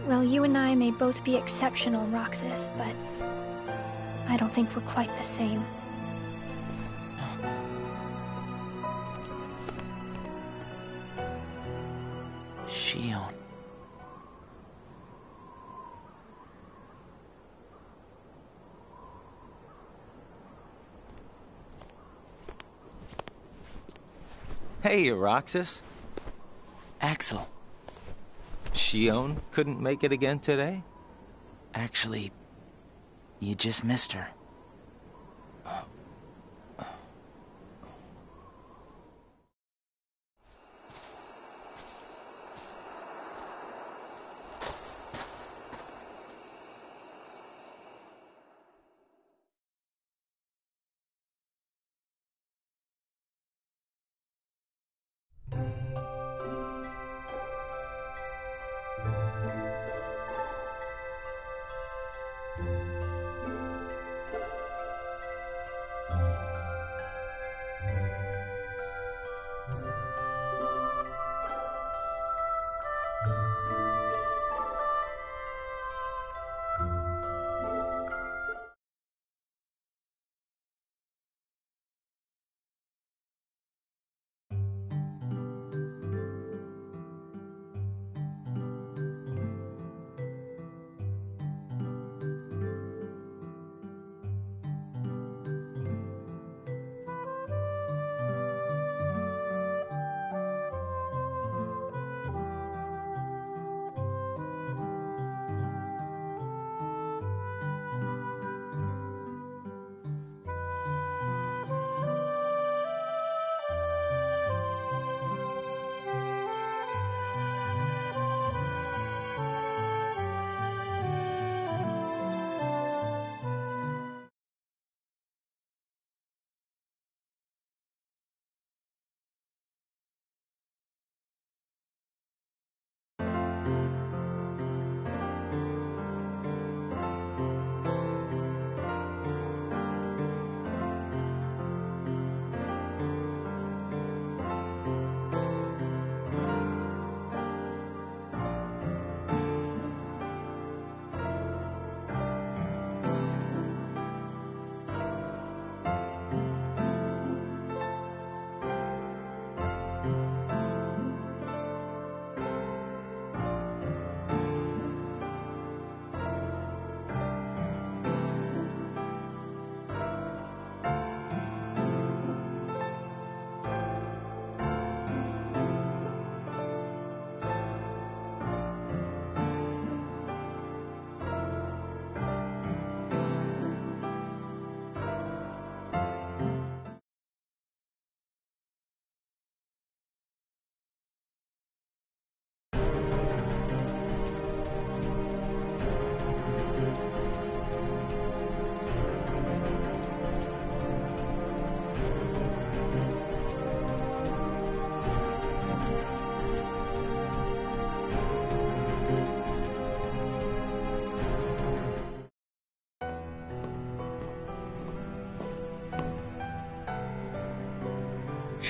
Well, you and I may both be exceptional, Roxas, but I don't think we're quite the same. Shion. Hey, Roxas. Axel. Shion couldn't make it again today? Actually, you just missed her.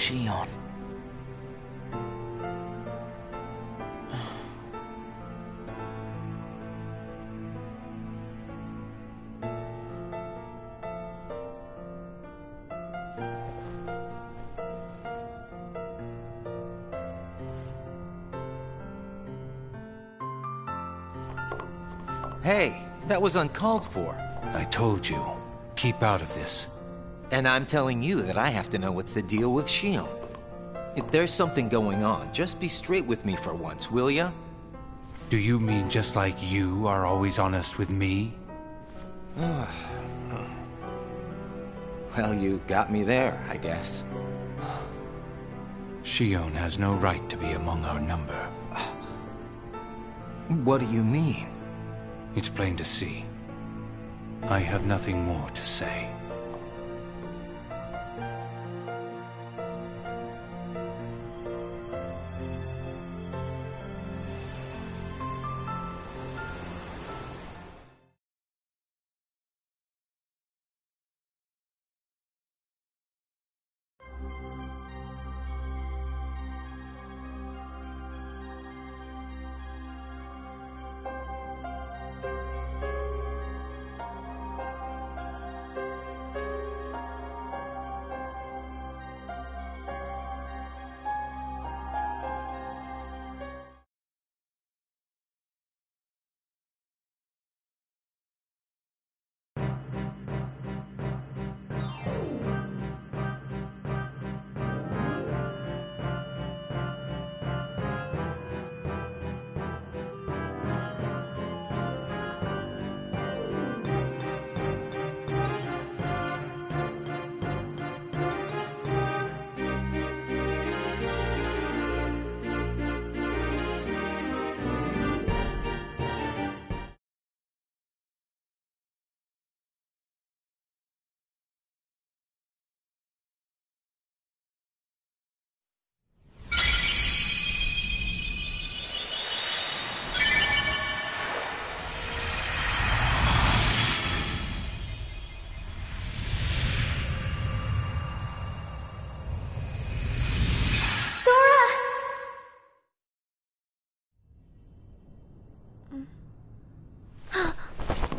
Shion. Hey, that was uncalled for. I told you, keep out of this. And I'm telling you that I have to know what's the deal with Shion. If there's something going on, just be straight with me for once, will ya? Do you mean just like you are always honest with me? Well, you got me there, I guess. Shion has no right to be among our number. What do you mean? It's plain to see. I have nothing more to say.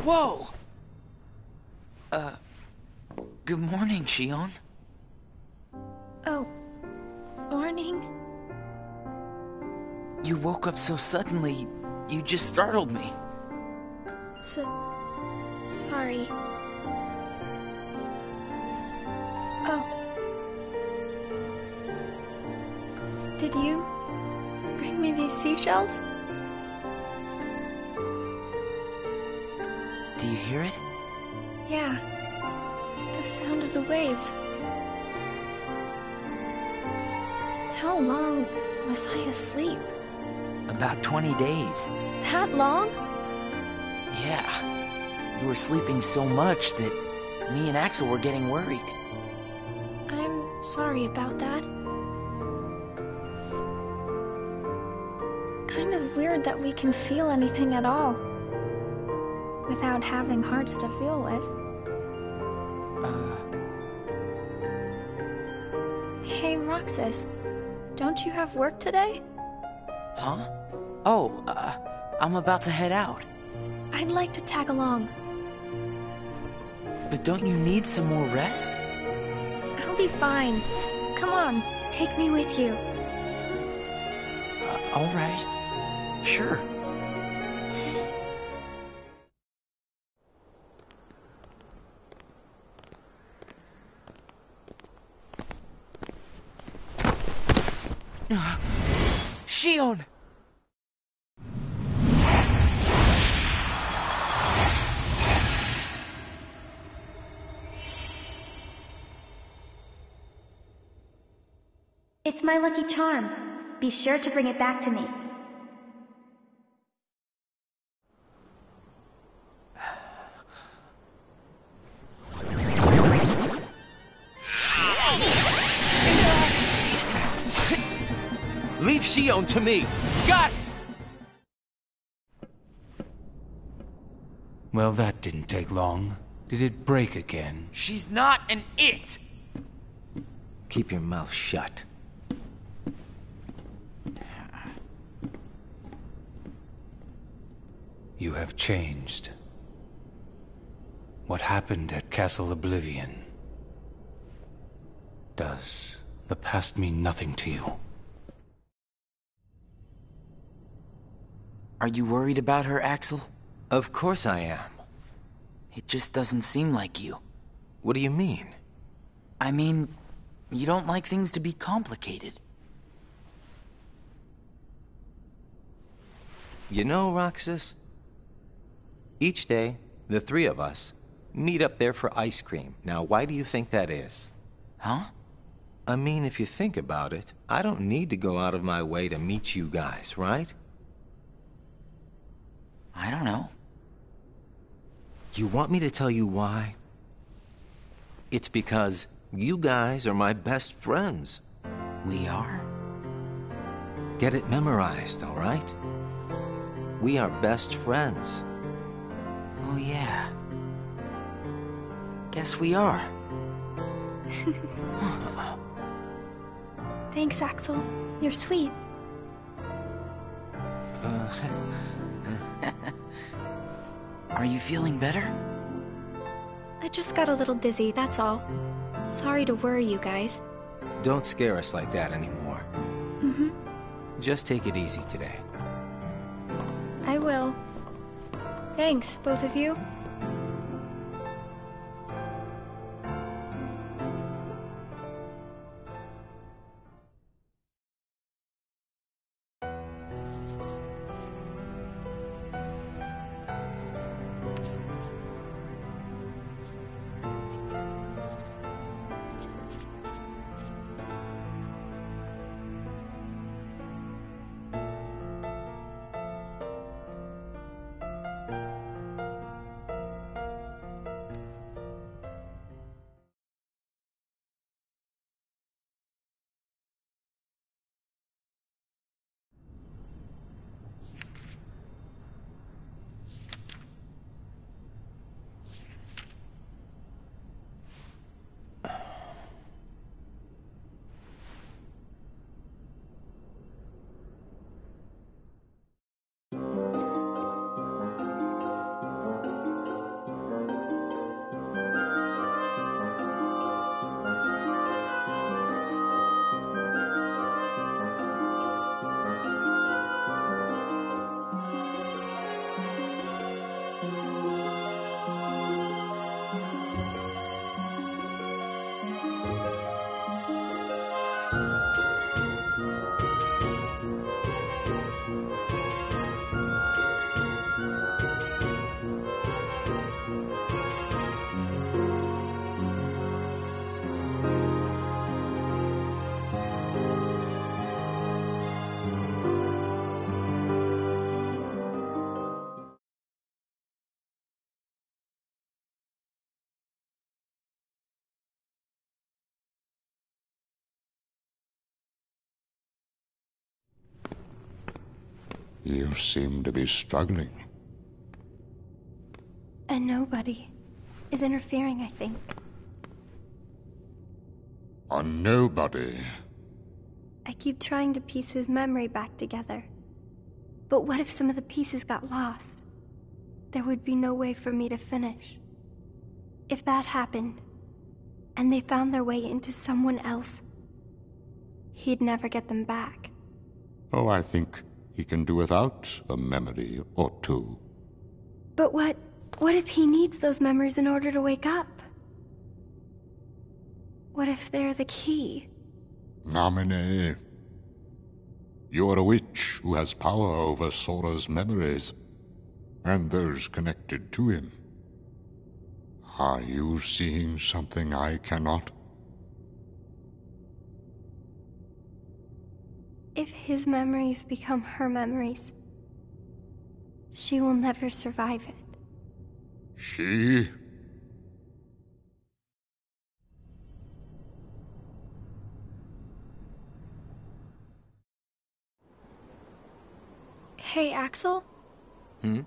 Whoa! Good morning, Shion. Oh, morning. You woke up so suddenly, you just startled me. Sorry. Oh. Did you bring me these seashells? Do you hear it? Yeah. The sound of the waves. How long was I asleep? About 20 days. That long? Yeah. You were sleeping so much that me and Axel were getting worried. I'm sorry about that. Kind of weird that we can feel anything at all without having hearts to feel with. Hey, Roxas, don't you have work today? Huh? Oh, I'm about to head out. I'd like to tag along. But don't you need some more rest? I'll be fine. Come on, take me with you. All right. Sure. Shion! It's my lucky charm. Be sure to bring it back to me. Leave Shion to me! Got it! Well, that didn't take long. Did it break again? She's not an it! Keep your mouth shut. You have changed. What happened at Castle Oblivion? Does the past mean nothing to you? Are you worried about her, Axel? Of course I am. It just doesn't seem like you. What do you mean? I mean, you don't like things to be complicated. You know, Roxas, each day, the three of us meet up there for ice cream. Now, why do you think that is? Huh? I mean, if you think about it, I don't need to go out of my way to meet you guys, right? I don't know. You want me to tell you why? It's because you guys are my best friends. We are? Get it memorized, all right? We are best friends. Oh, yeah. Guess we are. Thanks, Axel. You're sweet. Are you feeling better? I just got a little dizzy, that's all. Sorry to worry you guys. Don't scare us like that anymore. Mm-hmm. Just take it easy today. I will. Thanks, both of you. You seem to be struggling. And nobody is interfering, I think. A nobody? I keep trying to piece his memory back together. But what if some of the pieces got lost? There would be no way for me to finish. If that happened, and they found their way into someone else, he'd never get them back. Oh, I think he can do without a memory or two. But what if he needs those memories in order to wake up? What if they're the key? Namine. You are a witch who has power over Sora's memories, and those connected to him. Are you seeing something I cannot? If his memories become her memories, she will never survive it. She? Hey, Axel? Hmm?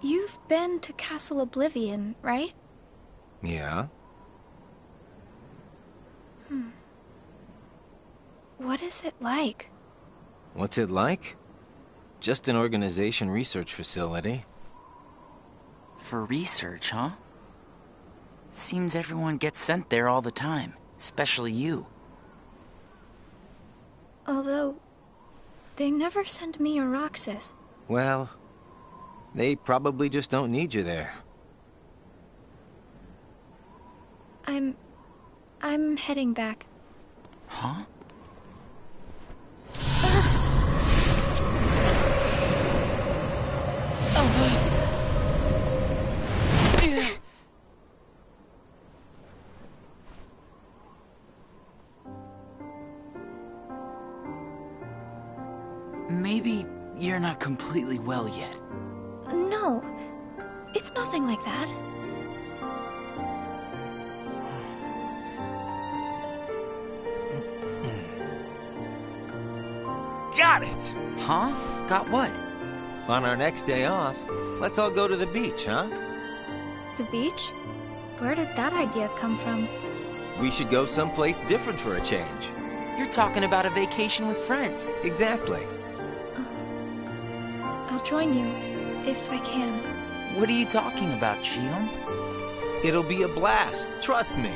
You've been to Castle Oblivion, right? Yeah? What is it like? What's it like? Just an Organization research facility. For research, huh? Seems everyone gets sent there all the time, especially you. Although, they never send me or Roxas. Well, they probably just don't need you there. I'm heading back. Huh? Maybe you're not completely well yet. No, it's nothing like that. Got it! Huh? Got what? On our next day off, let's all go to the beach, huh? The beach? Where did that idea come from? We should go someplace different for a change. You're talking about a vacation with friends. Exactly. I'll join you, if I can. What are you talking about, Shion? It'll be a blast, trust me.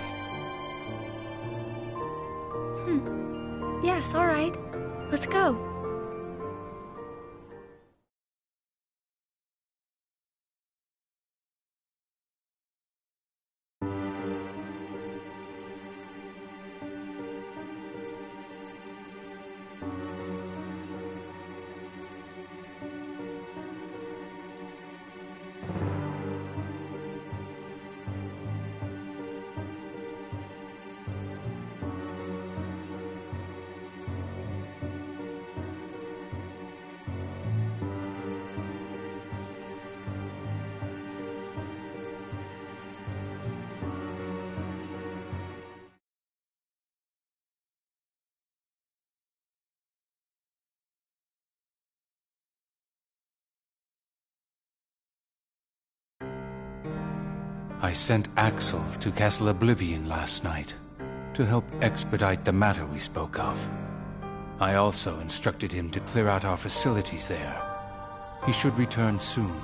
Yes, all right. Let's go. I sent Axel to Castle Oblivion last night to help expedite the matter we spoke of. I also instructed him to clear out our facilities there. He should return soon.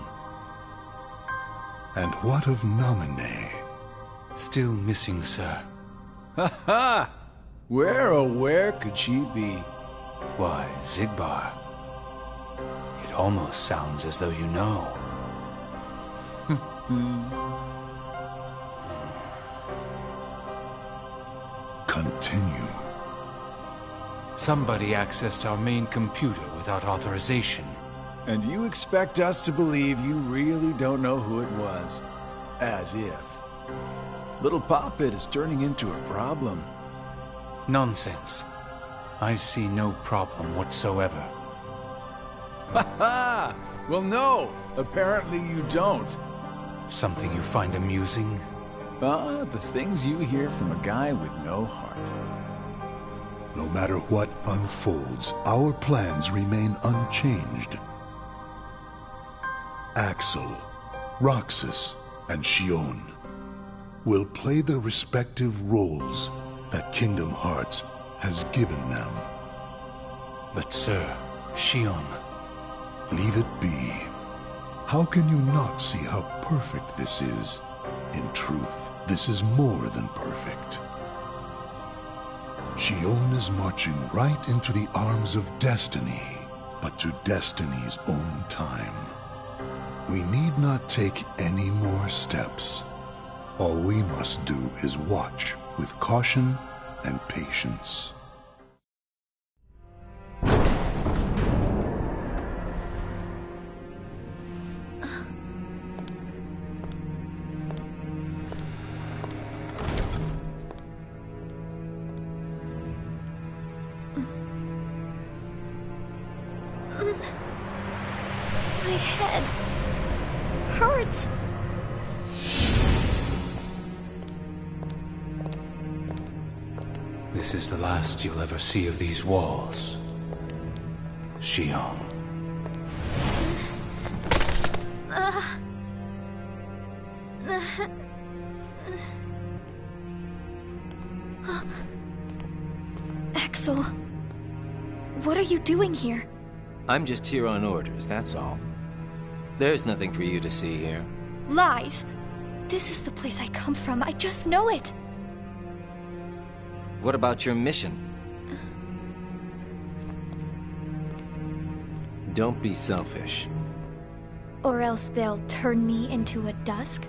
And what of Naminé? Still missing, sir. Ha ha! Where could she be? Why, Zigbar. It almost sounds as though you know. Continue. Somebody accessed our main computer without authorization. And you expect us to believe you really don't know who it was? As if. Little Poppet is turning into a problem. Nonsense. I see no problem whatsoever. Ha ha! Well, no, apparently you don't. Something you find amusing? The things you hear from a guy with no heart. No matter what unfolds, our plans remain unchanged. Axel, Roxas, and Shion will play the respective roles that Kingdom Hearts has given them. But sir, Shion... Leave it be. How can you not see how perfect this is? In truth, this is more than perfect. Shion is marching right into the arms of destiny, but to destiny's own time. We need not take any more steps. All we must do is watch with caution and patience. My head hurts. This is the last you'll ever see of these walls, Shion. Axel, what are you doing here? I'm just here on orders, that's all. There's nothing for you to see here. Lies. This is the place I come from. I just know it. What about your mission? Don't be selfish. Or else they'll turn me into a dusk?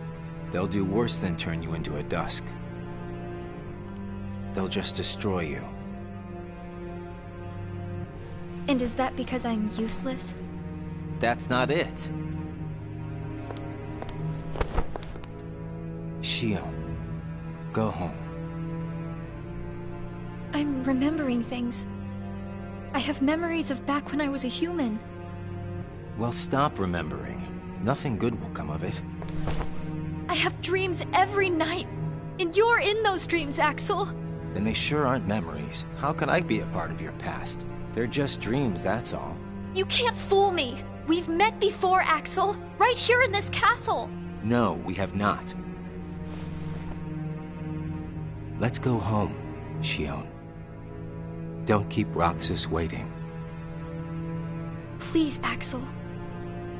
They'll do worse than turn you into a dusk. They'll just destroy you. And is that because I'm useless? That's not it. Shion, go home. I'm remembering things. I have memories of back when I was a human. Well, stop remembering. Nothing good will come of it. I have dreams every night. And you're in those dreams, Axel. Then they sure aren't memories. How could I be a part of your past? They're just dreams, that's all. You can't fool me. We've met before, Axel. Right here in this castle. No, we have not. Let's go home, Shion. Don't keep Roxas waiting. Please, Axel.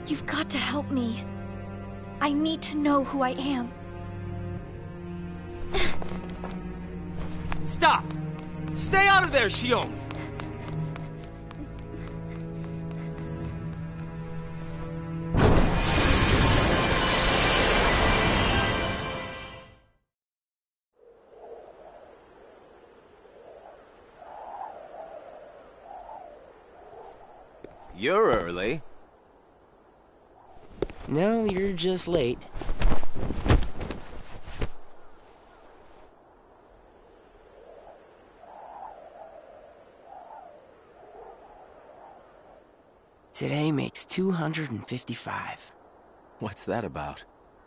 You've got to help me. I need to know who I am. Stop! Stay out of there, Shion! You're early. No, you're just late. Today makes 255. What's that about?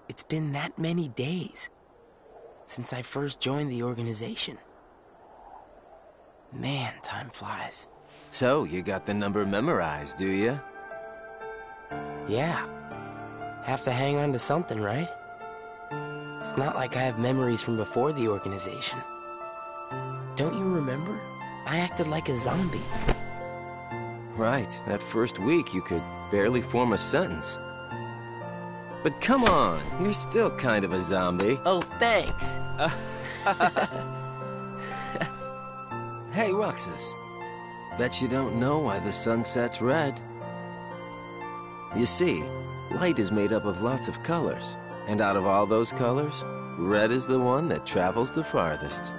It's been that many days since I first joined the organization. Man, time flies. So, you got the number memorized, do you? Yeah. Have to hang on to something, right? It's not like I have memories from before the organization. Don't you remember? I acted like a zombie. Right. That first week, you could barely form a sentence. But come on, you're still kind of a zombie. Oh, thanks. Hey, Roxas. Bet you don't know why the sun sets red. You see, light is made up of lots of colors. And out of all those colors, red is the one that travels the farthest.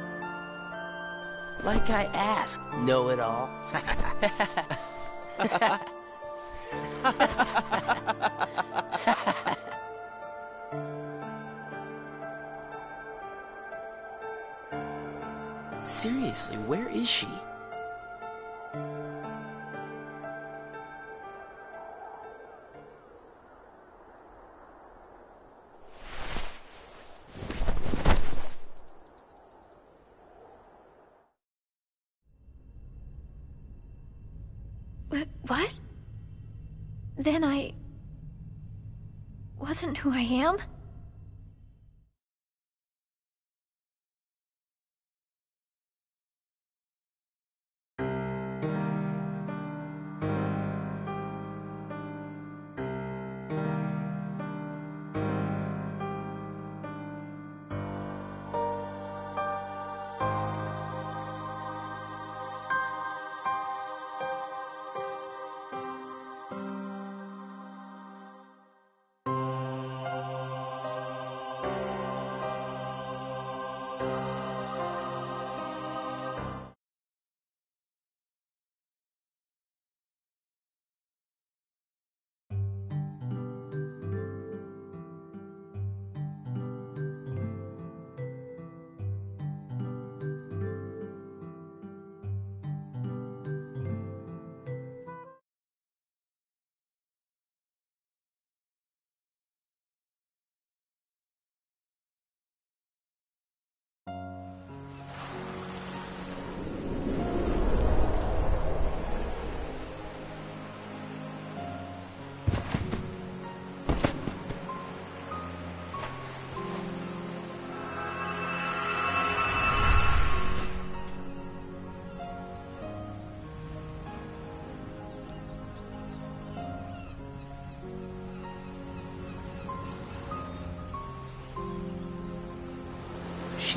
Like I asked, know-it-all. Seriously, where is she? What? Then I wasn't who I am?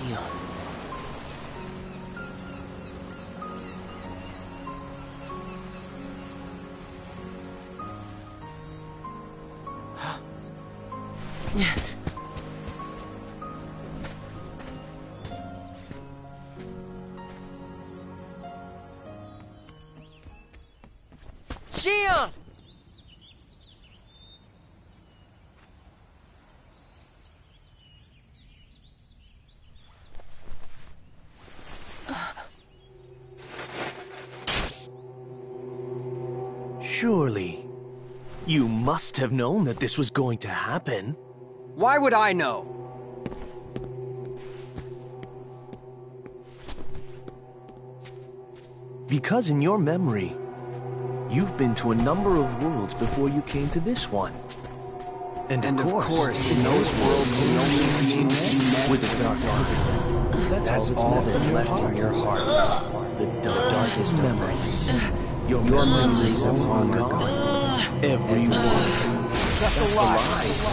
Shion. Shion! Surely, you must have known that this was going to happen. Why would I know? Because in your memory, you've been to a number of worlds before you came to this one. And of course, in those worlds, the only beings you met with the dark heart. That's all that's left in your heart. The darkest memories. Your memories of long gone. Everyone. That's a lie.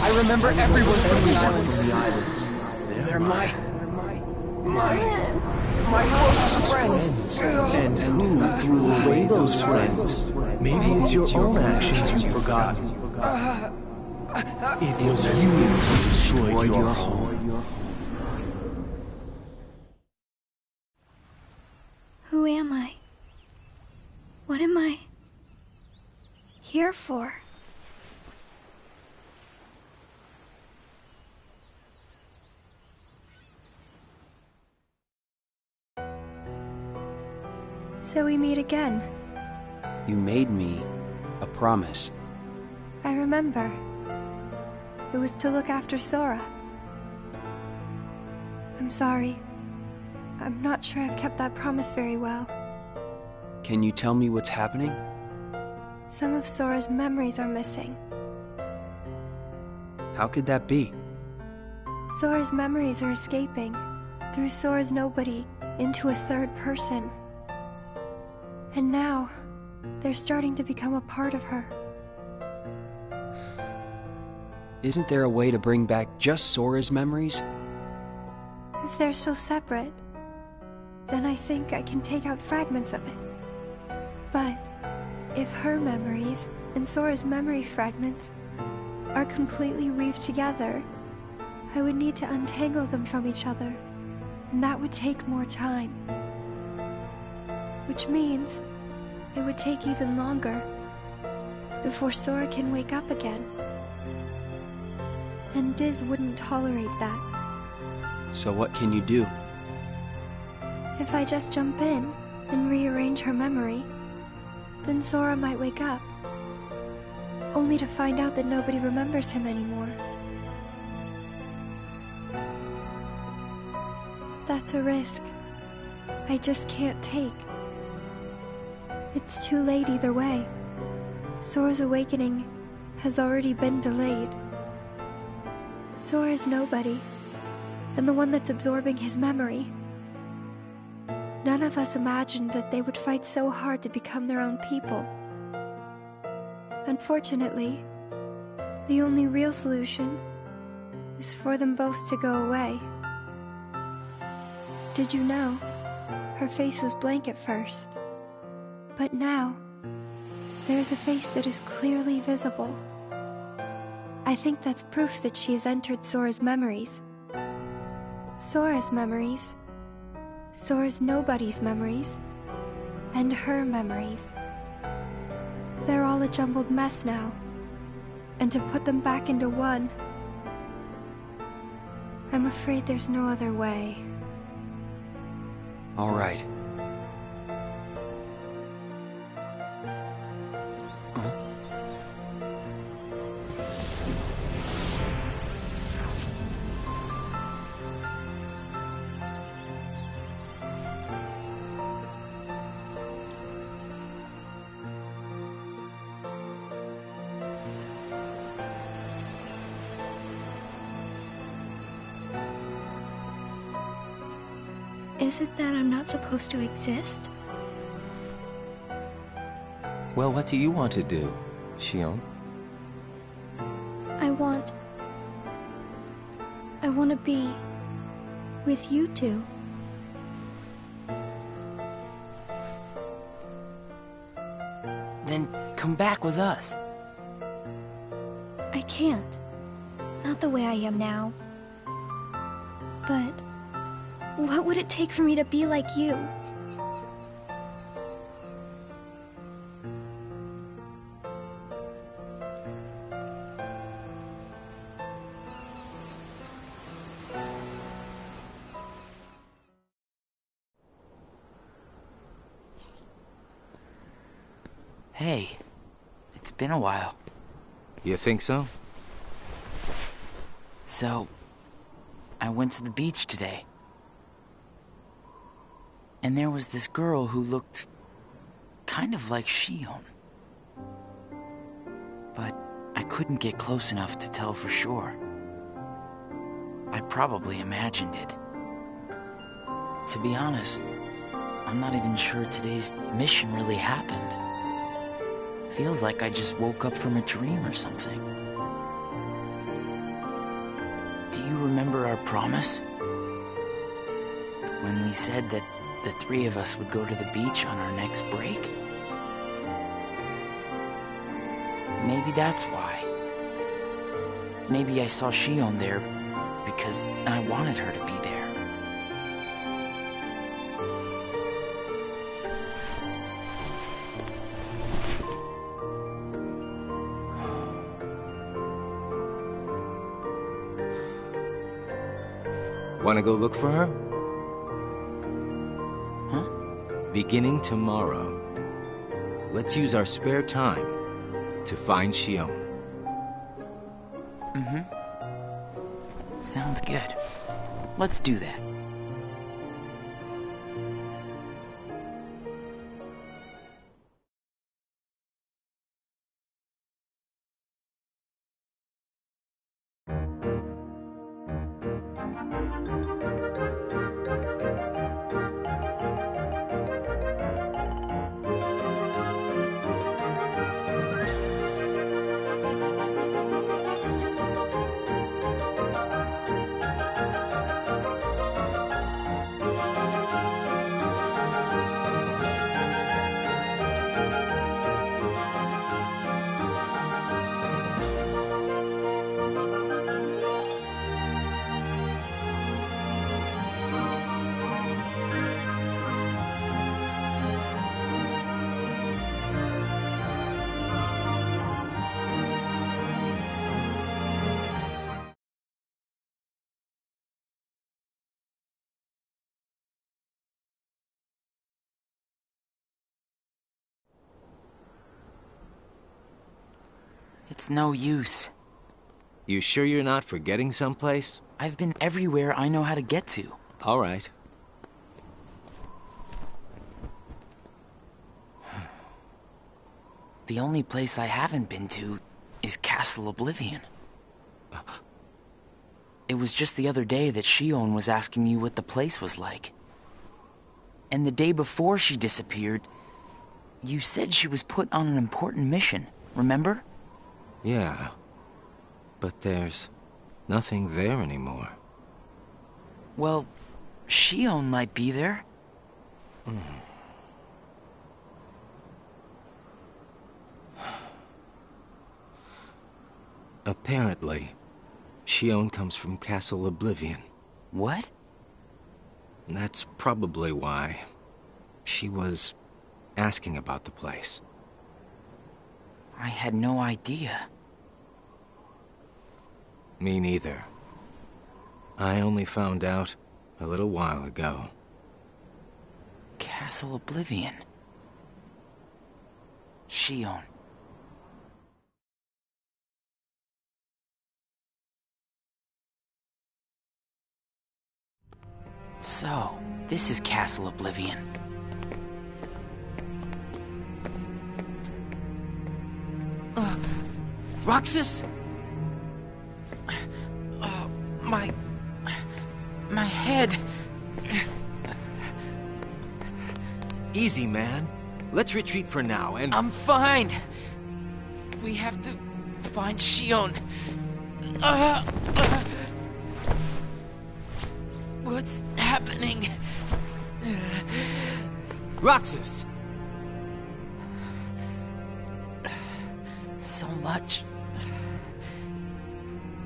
I remember everyone from the islands. They're my closest friends. And who threw away those friends? Maybe it's your own actions you've forgotten. It was you who destroyed your home. Who am I? What am I here for? So we meet again. You made me a promise. I remember. It was to look after Sora. I'm sorry. I'm not sure I've kept that promise very well. Can you tell me what's happening? Some of Sora's memories are missing. How could that be? Sora's memories are escaping through Sora's nobody into a third person. And now, they're starting to become a part of her. Isn't there a way to bring back just Sora's memories? If they're still separate, then I think I can take out fragments of it. But if her memories and Sora's memory fragments are completely weaved together, I would need to untangle them from each other, and that would take more time. Which means it would take even longer before Sora can wake up again. And Diz wouldn't tolerate that. So what can you do? If I just jump in and rearrange her memory, then Sora might wake up, only to find out that nobody remembers him anymore. That's a risk I just can't take. It's too late either way. Sora's awakening has already been delayed. Sora's nobody, and the one that's absorbing his memory. None of us imagined that they would fight so hard to become their own people. Unfortunately, the only real solution is for them both to go away. Did you know? Her face was blank at first. But now, there is a face that is clearly visible. I think that's proof that she has entered Sora's memories. Sora's memories, Sora's nobody's memories, and her memories. They're all a jumbled mess now, and to put them back into one, I'm afraid there's no other way. All right. Is it that I'm not supposed to exist? Well, what do you want to do, Shion? I want to be With you two. Then come back with us. I can't. Not the way I am now. But what would it take for me to be like you? Hey, it's been a while. You think so? So, I went to the beach today. And there was this girl who looked kind of like Shion. But I couldn't get close enough to tell for sure. I probably imagined it. To be honest, I'm not even sure today's mission really happened. Feels like I just woke up from a dream or something. Do you remember our promise? When we said that the three of us would go to the beach on our next break? Maybe that's why. Maybe I saw Shion there because I wanted her to be there. Want to go look for her? Huh? Beginning tomorrow, let's use our spare time to find Shion. Mm-hmm. Sounds good. Let's do that. It's no use. You sure you're not forgetting someplace? I've been everywhere I know how to get to. All right. The only place I haven't been to is Castle Oblivion. It was just the other day that Shion was asking me what the place was like. And the day before she disappeared, you said she was put on an important mission, remember? Yeah, but there's nothing there anymore. Well, Shion might be there. Apparently, Shion comes from Castle Oblivion. What? That's probably why she was asking about the place. I had no idea. Me neither. I only found out a little while ago. Castle Oblivion. Shion. So, this is Castle Oblivion. Roxas? My head. Easy, man. Let's retreat for now and... I'm fine. We have to find Shion. What's happening? Roxas! So much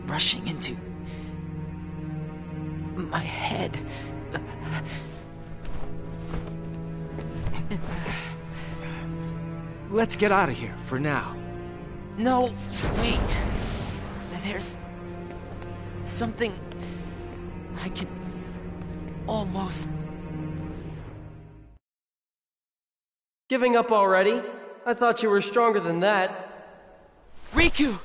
rushing into my head. Let's get out of here for now. No, wait. There's something I can almost... Giving up already? I thought you were stronger than that. Riku!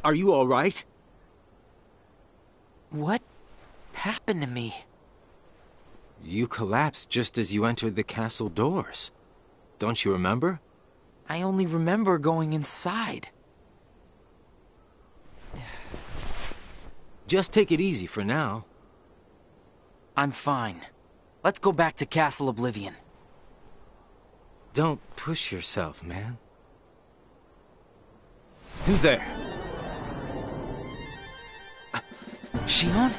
Are you all right? What happened to me? You collapsed just as you entered the castle doors. Don't you remember? I only remember going inside. Just take it easy for now. I'm fine. Let's go back to Castle Oblivion. Don't push yourself, man. Who's there? Shion?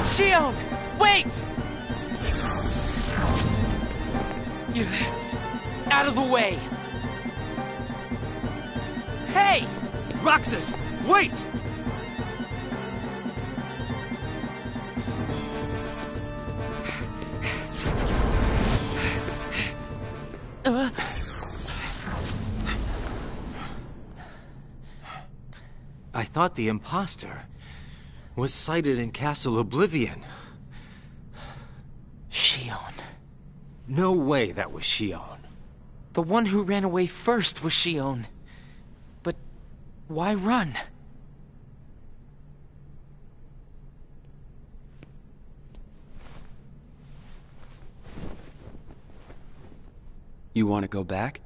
Shion! Wait! Out of the way! Hey! Roxas, wait! I thought the imposter was sighted in Castle Oblivion. Shion. No way that was Shion. The one who ran away first was Shion. But why run? You want to go back?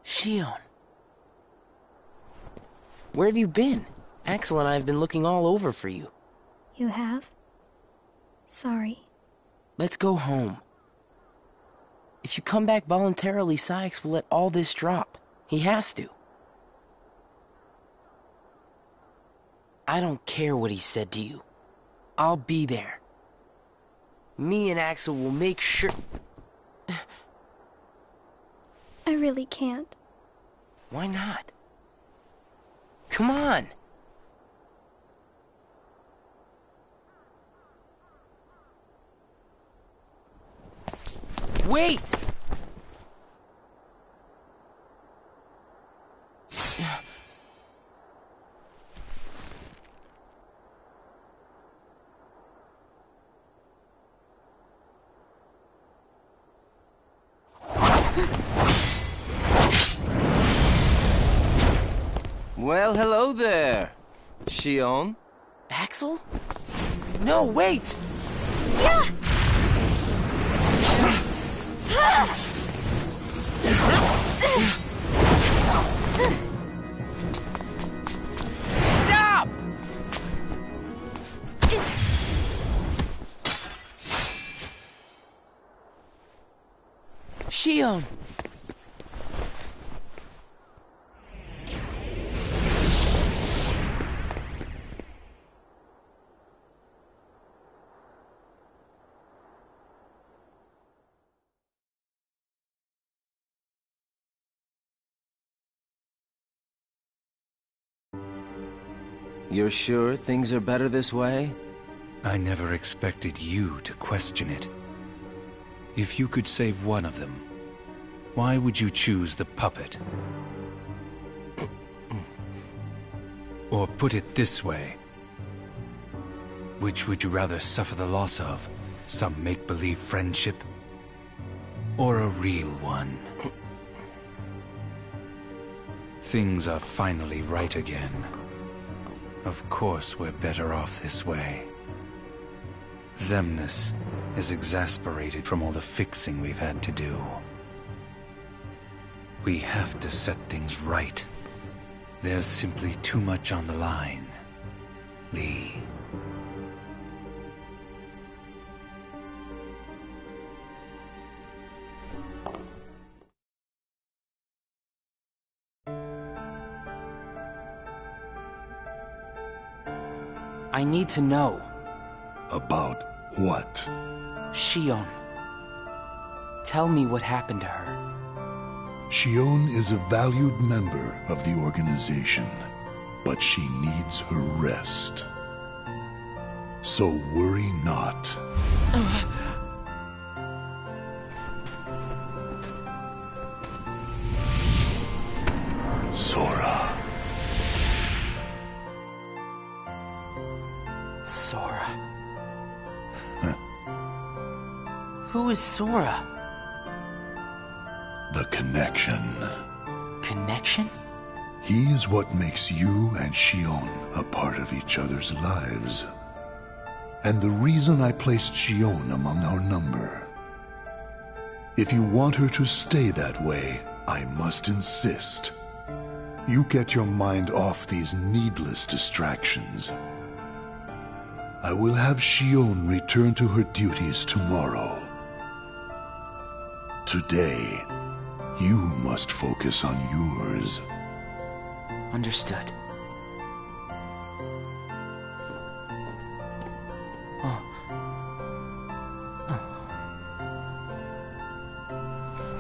Shion. Where have you been? Axel and I have been looking all over for you. You have? Sorry. Let's go home. If you come back voluntarily, Sykes will let all this drop. He has to. I don't care what he said to you. I'll be there. Me and Axel will make sure... I really can't. Why not? Come on! Wait! Well, hello there, Shion. Axel? No, wait! Yeah! Stop! Shion! You're sure things are better this way? I never expected you to question it. If you could save one of them, why would you choose the puppet? Or put it this way, which would you rather suffer the loss of? Some make-believe friendship? Or a real one? things are finally right again. Of course we're better off this way. Xemnas is exasperated from all the fixing we've had to do. We have to set things right. There's simply too much on the line, Lee. I need to know. About what? Xion. Tell me what happened to her. Xion is a valued member of the organization, but she needs her rest. So worry not. Sora. Sora. Who is Sora? The connection. Connection? He is what makes you and Xion a part of each other's lives. And the reason I placed Xion among our number. If you want her to stay that way, I must insist. You get your mind off these needless distractions. I will have Xion return to her duties tomorrow. Today, you must focus on yours. Understood.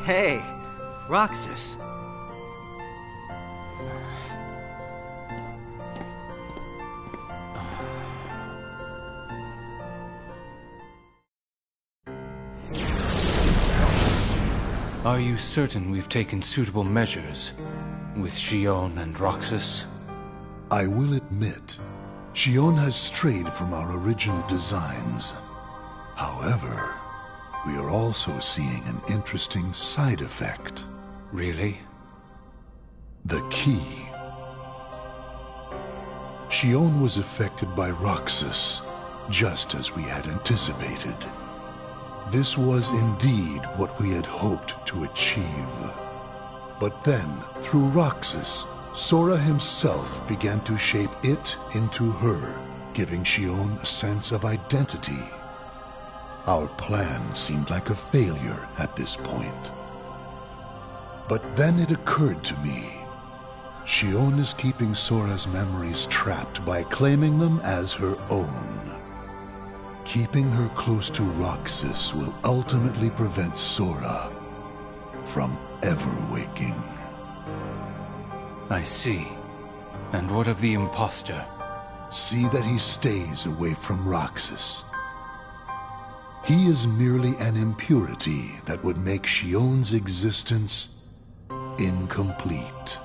Hey, Roxas. Are you certain we've taken suitable measures with Xion and Roxas? I will admit, Xion has strayed from our original designs. However, we are also seeing an interesting side effect. Really? The key. Xion was affected by Roxas, just as we had anticipated. This was indeed what we had hoped to achieve. But then, through Roxas, Sora himself began to shape it into her, giving Xion a sense of identity. Our plan seemed like a failure at this point. But then it occurred to me. Xion is keeping Sora's memories trapped by claiming them as her own. Keeping her close to Roxas will ultimately prevent Sora from ever waking. I see. And what of the imposter? See that he stays away from Roxas. He is merely an impurity that would make Xion's existence incomplete.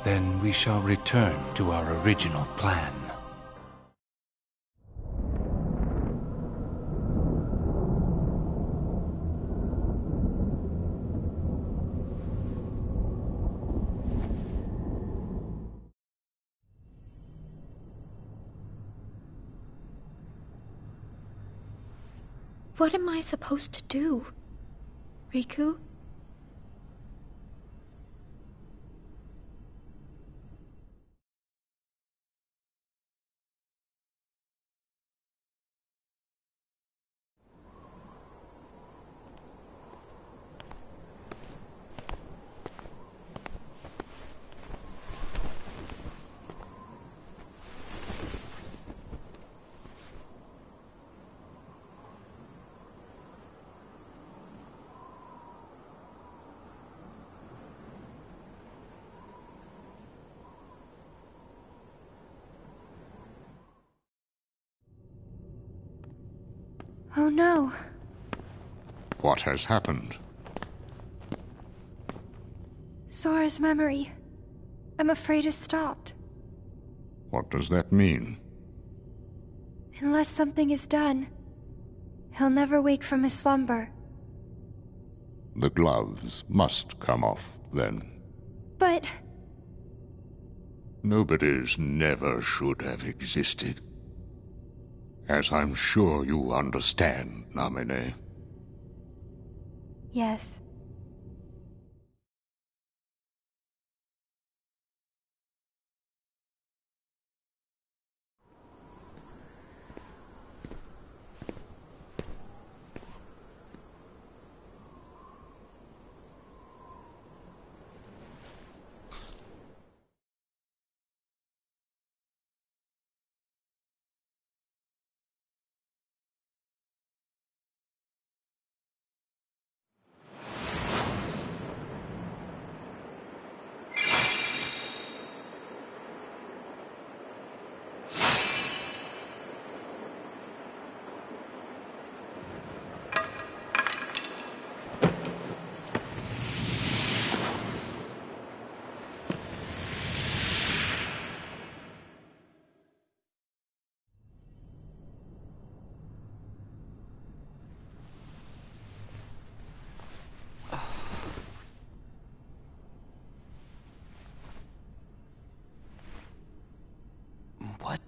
Then we shall return to our original plan. What am I supposed to do, Riku? Oh no. What has happened? Sora's memory. I'm afraid it's stopped. What does that mean? Unless something is done, he'll never wake from his slumber. The gloves must come off, then. But... Nobody's never should have existed. As I'm sure you understand, Namine. Yes. What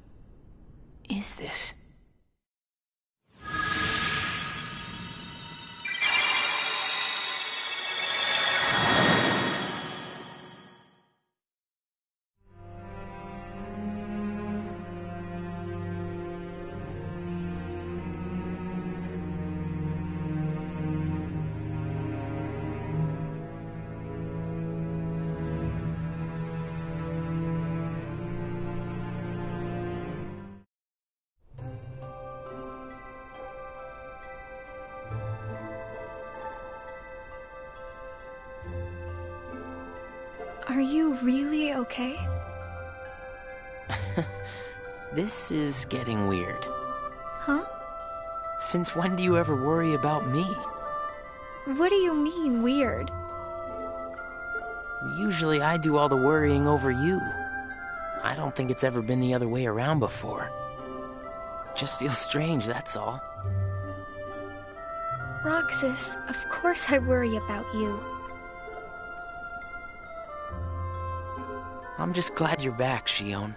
is this? Are you really okay? This is getting weird. Huh? Since when do you ever worry about me? What do you mean, weird? Usually I do all the worrying over you. I don't think it's ever been the other way around before. Just feels strange, that's all. Roxas, of course I worry about you. I'm just glad you're back, Shion.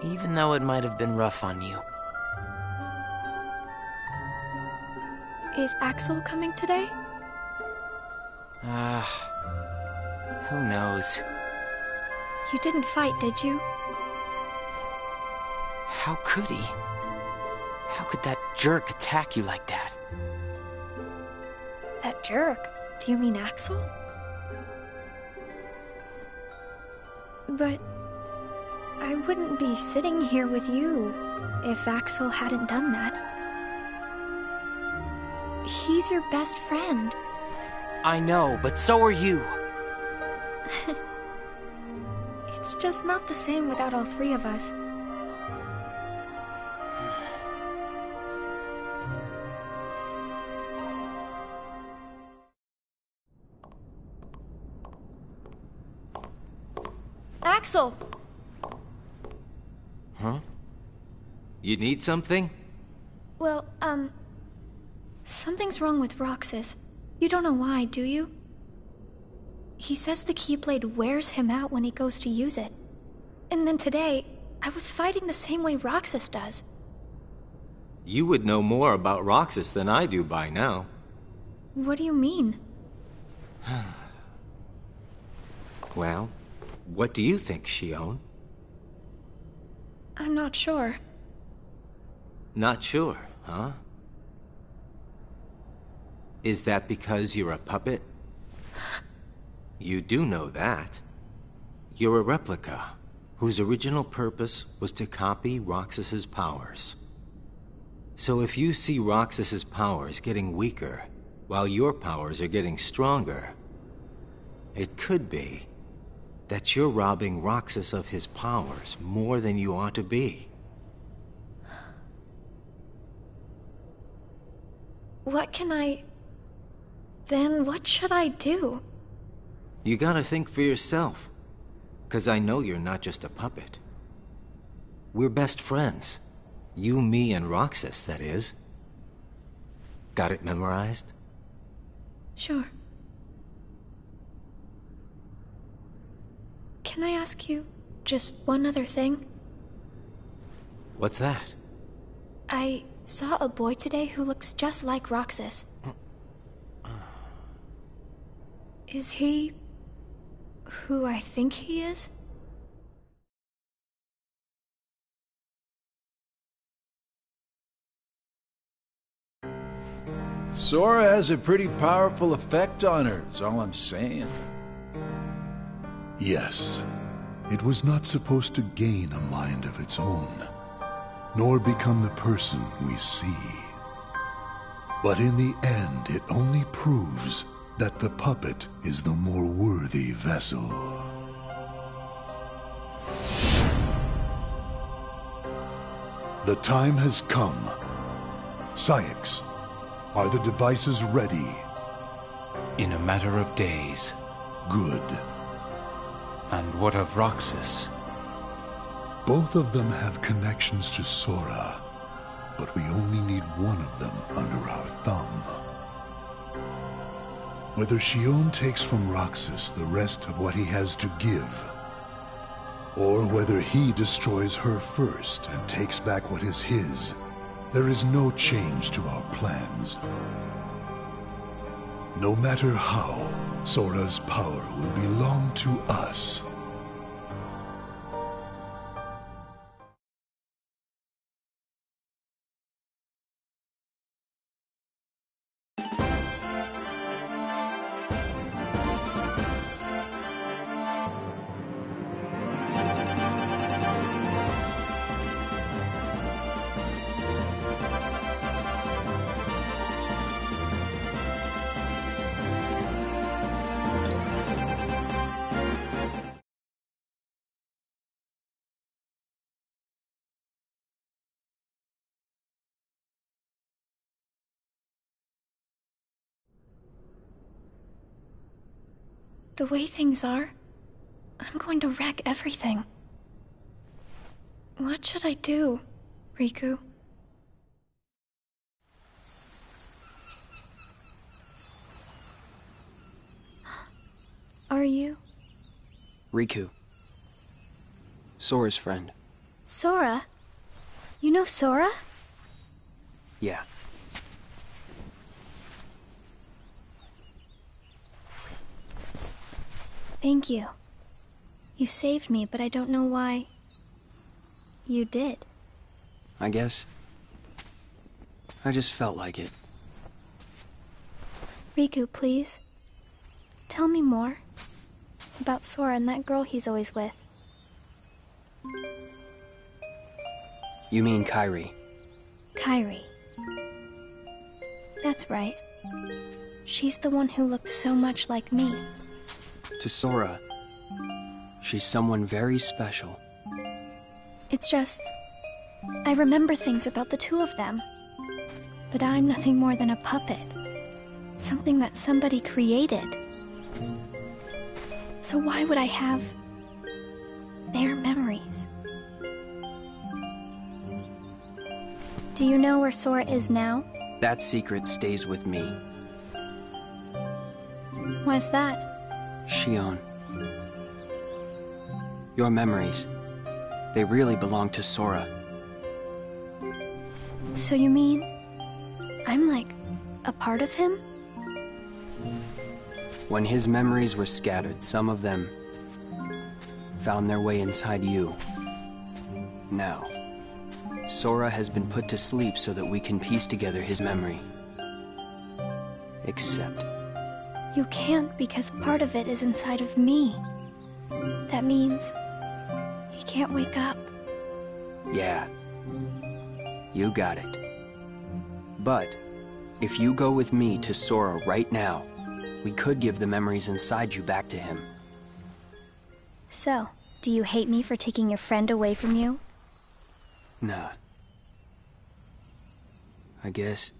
Even though it might have been rough on you. Is Axel coming today? Who knows? You didn't fight, did you? How could he? How could that jerk attack you like that? That jerk? Do you mean Axel? But I wouldn't be sitting here with you if Axel hadn't done that. He's your best friend. I know, but so are you. It's just not the same without all three of us. Axel! Huh? You need something? Well, something's wrong with Roxas. You don't know why, do you? He says the keyblade wears him out when he goes to use it. And then today, I was fighting the same way Roxas does. You would know more about Roxas than I do by now. What do you mean? Well, what do you think, Shion? I'm not sure. Not sure, huh? Is that because you're a puppet? You do know that. You're a replica, whose original purpose was to copy Roxas's powers. So if you see Roxas's powers getting weaker, while your powers are getting stronger, it could be that you're robbing Roxas of his powers more than you ought to be. What can I... Then what should I do? You gotta think for yourself, 'cause I know you're not just a puppet. We're best friends. You, me, and Roxas, that is. Got it memorized? Sure. Can I ask you just one other thing? What's that? I saw a boy today who looks just like Roxas. Is he who I think he is? Sora has a pretty powerful effect on her, is all I'm saying. Yes, it was not supposed to gain a mind of its own, nor become the person we see. But in the end, it only proves that the puppet is the more worthy vessel. The time has come. Syx, are the devices ready? In a matter of days. Good. And what of Roxas? Both of them have connections to Sora, but we only need one of them under our thumb. Whether Xion takes from Roxas the rest of what he has to give, or whether he destroys her first and takes back what is his, there is no change to our plans. No matter how, Sora's power will belong to us. The way things are, I'm going to wreck everything. What should I do, Riku? Are you? Riku. Sora's friend. Sora? You know Sora? Yeah. Thank you. You saved me, but I don't know why you did. I guess I just felt like it. Riku, please. Tell me more about Sora and that girl he's always with. You mean Kairi? Kairi. That's right. She's the one who looks so much like me. To Sora, she's someone very special. It's just, I remember things about the two of them. But I'm nothing more than a puppet. Something that somebody created. So why would I have their memories? Do you know where Sora is now? That secret stays with me. Why's that? Xion. Your memories, they really belong to Sora. So you mean I'm like a part of him? When his memories were scattered, some of them found their way inside you. Now, Sora has been put to sleep so that we can piece together his memory. Except you can't, because part of it is inside of me. That means he can't wake up. yeah, you got it. But if you go with me to Sora right now, we could give the memories inside you back to him. So, do you hate me for taking your friend away from you? Nah. I guess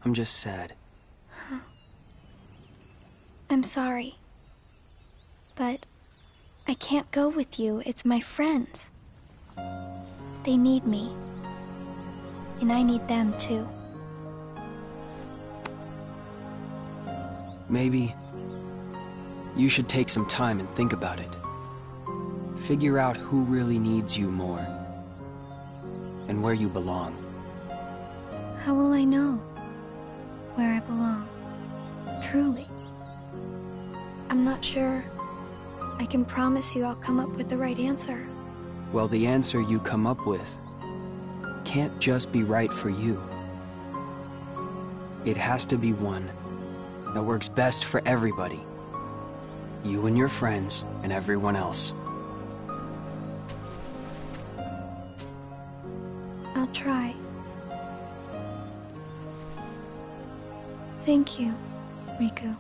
I'm just sad. I'm sorry. But I can't go with you. It's my friends. They need me. And I need them too. Maybe You should take some time and think about it. Figure out who really needs you more, and where you belong. How will I know where I belong? Truly. I'm not sure I can promise you I'll come up with the right answer. Well, the answer you come up with can't just be right for you. It has to be one that works best for everybody. You and your friends and everyone else. I'll try. Thank you, Riku.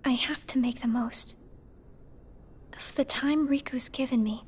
I have to make the most of the time Riku's given me.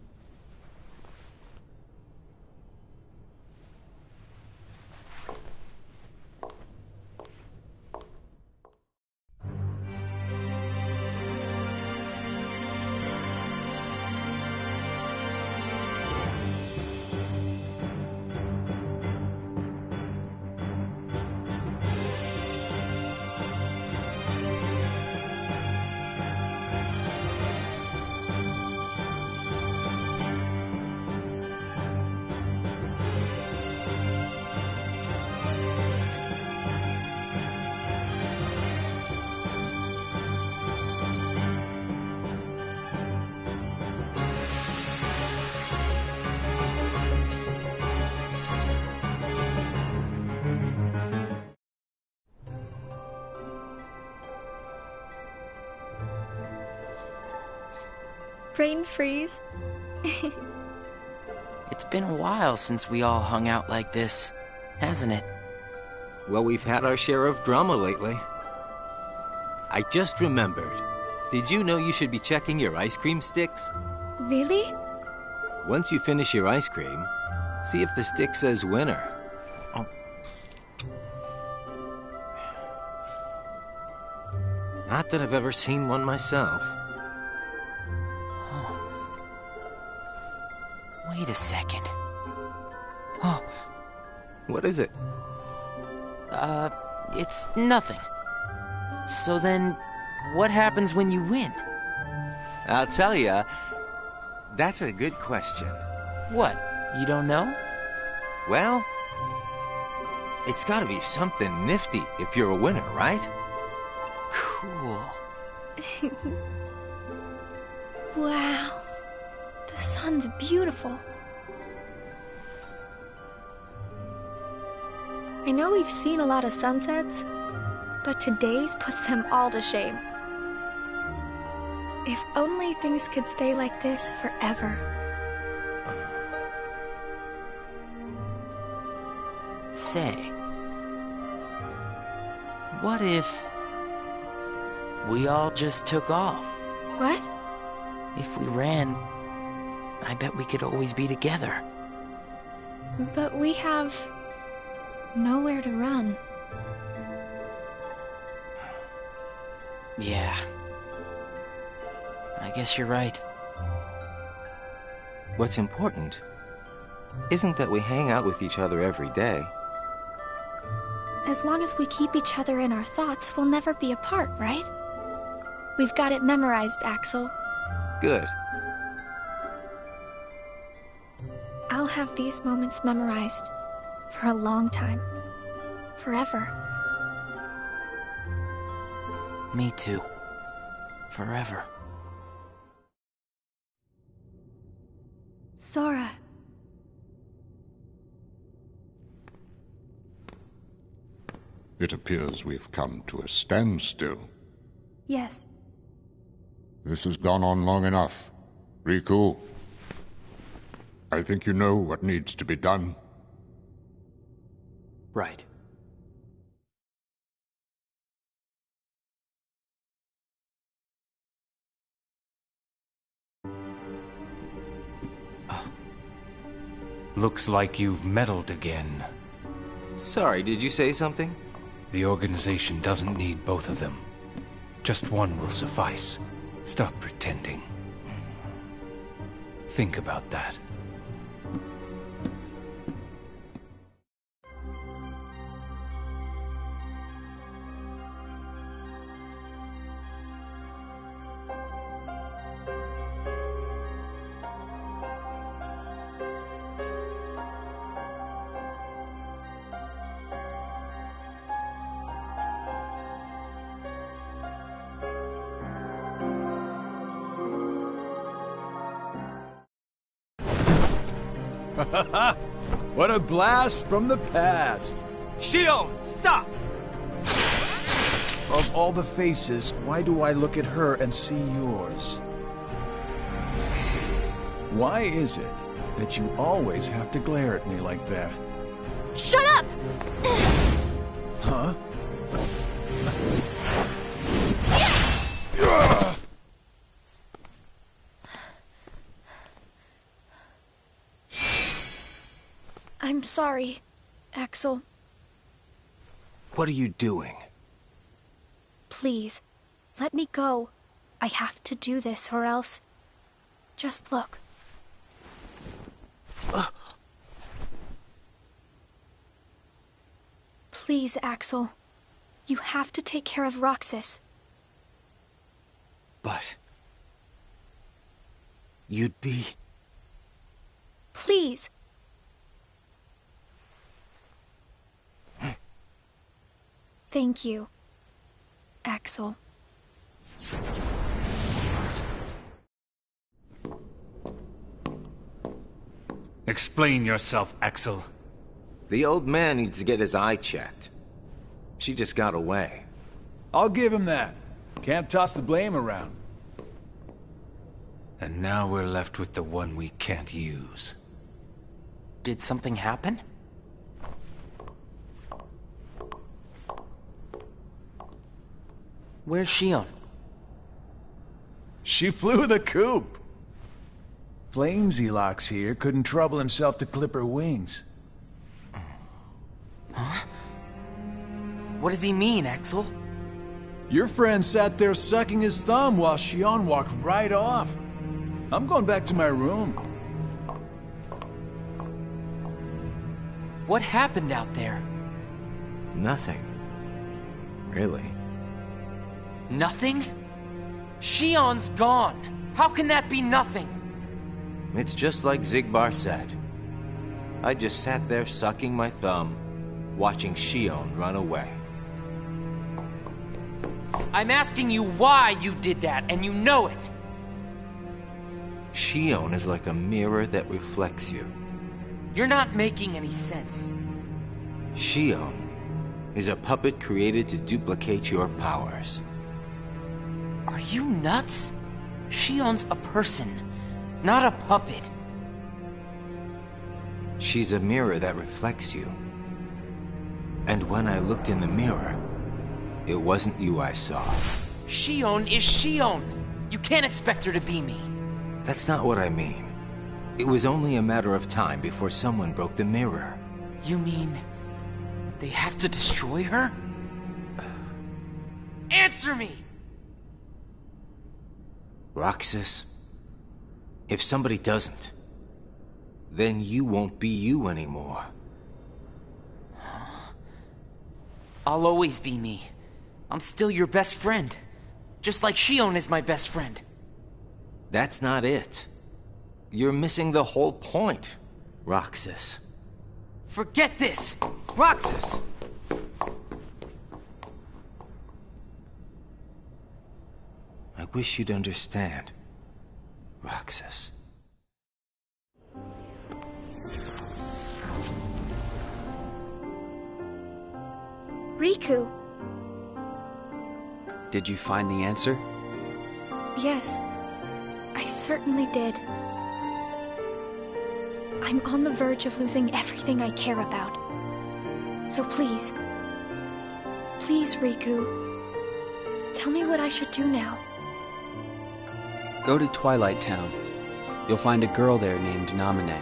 Brain freeze. It's been a while since we all hung out like this, hasn't it? Well, we've had our share of drama lately. I just remembered. Did you know you should be checking your ice cream sticks? Really? Once you finish your ice cream, see if the stick says winner. Oh. Not that I've ever seen one myself. Wait a second. Oh. What is it? It's nothing. So then, what happens when you win? I'll tell ya. That's a good question. What? You don't know? Well, it's gotta be something nifty if you're a winner, right? Cool. Wow. The sun's beautiful. I know we've seen a lot of sunsets, but today's puts them all to shame. If only things could stay like this forever. Say, what if we all just took off? What? If we ran, I bet we could always be together. But we have nowhere to run. Yeah. I guess you're right. What's important isn't that we hang out with each other every day. As long as we keep each other in our thoughts, we'll never be apart, right? We've got it memorized, Axel. Good. I'll have these moments memorized for a long time. Forever. Me too. Forever. Sora. It appears we've come to a standstill. Yes. This has gone on long enough. Riku, I think you know what needs to be done. Right. Looks like you've meddled again. Sorry, did you say something? The organization doesn't need both of them. Just one will suffice. Stop pretending. Think about that. What a blast from the past! Shion, stop! Of all the faces, why do I look at her and see yours? Why is it that you always have to glare at me like that? Shut up! Huh? I'm sorry, Axel. What are you doing? Please, let me go. I have to do this or else... Just look. Please, Axel. You have to take care of Roxas. But... you'd be... Please. Thank you, Axel. Explain yourself, Axel. The old man needs to get his eye checked. She just got away. I'll give him that. Can't toss the blame around. And now we're left with the one we can't use. Did something happen? Where's Shion? She flew the coop. Flamesylox here couldn't trouble himself to clip her wings. Huh? What does he mean, Axel? Your friend sat there sucking his thumb while Shion walked right off. I'm going back to my room. What happened out there? Nothing. Really. Nothing? Shion's gone. How can that be nothing? It's just like Zigbar said. I just sat there sucking my thumb, watching Shion run away. I'm asking you why you did that, and you know it. Shion is like a mirror that reflects you. You're not making any sense. Shion is a puppet created to duplicate your powers. Are you nuts? Shion's a person, not a puppet. She's a mirror that reflects you. And when I looked in the mirror, it wasn't you I saw. Shion is Shion. You can't expect her to be me. That's not what I mean. It was only a matter of time before someone broke the mirror. You mean they have to destroy her? Answer me! Roxas, if somebody doesn't, then you won't be you anymore. I'll always be me. I'm still your best friend. Just like Shion is my best friend. That's not it. You're missing the whole point, Roxas. Forget this! Roxas! I wish you'd understand, Roxas. Riku. Did you find the answer? Yes, I certainly did. I'm on the verge of losing everything I care about. So please, Riku, tell me what I should do now. Go to Twilight Town. You'll find a girl there named Namine.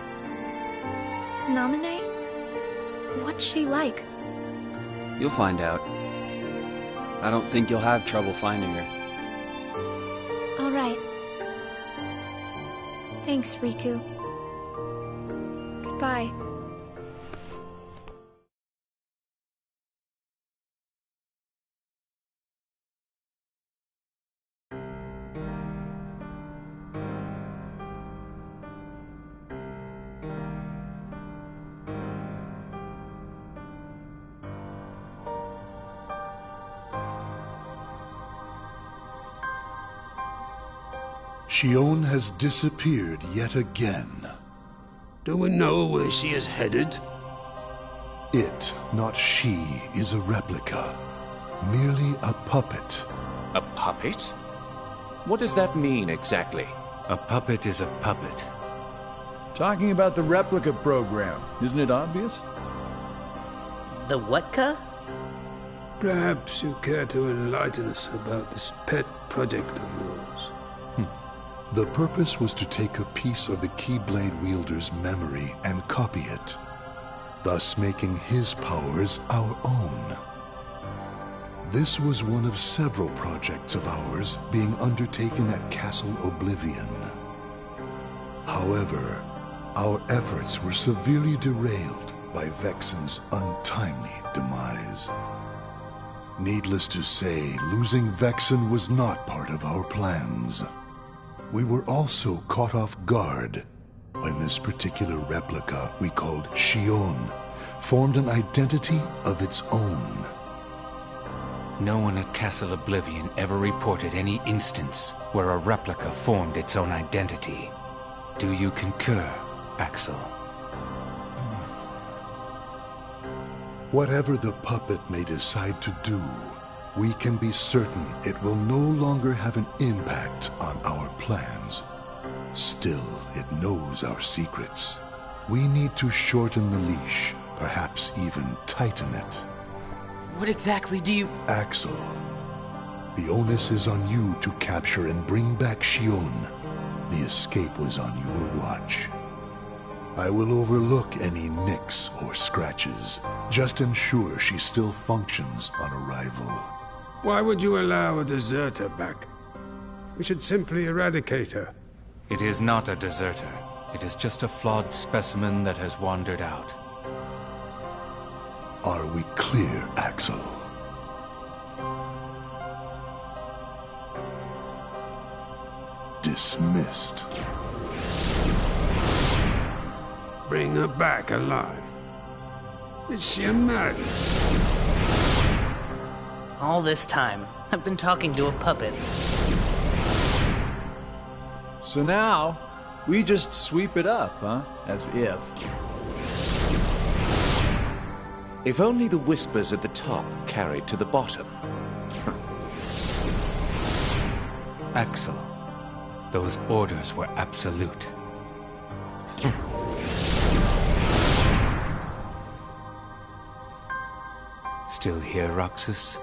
Namine? What's she like? You'll find out. I don't think you'll have trouble finding her. All right. Thanks, Riku. Goodbye. Shion has disappeared yet again. Do we know where she is headed? It, not she, is a replica. Merely a puppet. A puppet? What does that mean exactly? A puppet is a puppet. Talking about the replica program, isn't it obvious? The what-ca? Perhaps you care to enlighten us about this pet project of yours. The purpose was to take a piece of the Keyblade wielder's memory and copy it, thus making his powers our own. This was one of several projects of ours being undertaken at Castle Oblivion. However, our efforts were severely derailed by Vexen's untimely demise. Needless to say, losing Vexen was not part of our plans. We were also caught off guard when this particular replica we called Shion formed an identity of its own. No one at Castle Oblivion ever reported any instance where a replica formed its own identity. Do you concur, Axel? Whatever the puppet may decide to do, we can be certain it will no longer have an impact on our plans. Still, it knows our secrets. We need to shorten the leash, perhaps even tighten it. What exactly do you... Axel, the onus is on you to capture and bring back Shion. The escape was on your watch. I will overlook any nicks or scratches. Just ensure she still functions on arrival. Why would you allow a deserter back? We should simply eradicate her. It is not a deserter. It is just a flawed specimen that has wandered out. Are we clear, Axel? Dismissed. Bring her back alive. Is she a madness? All this time, I've been talking to a puppet. So now, we just sweep it up, huh? As if. If only the whispers at the top carried to the bottom. Axel, those orders were absolute. Still here, Roxas?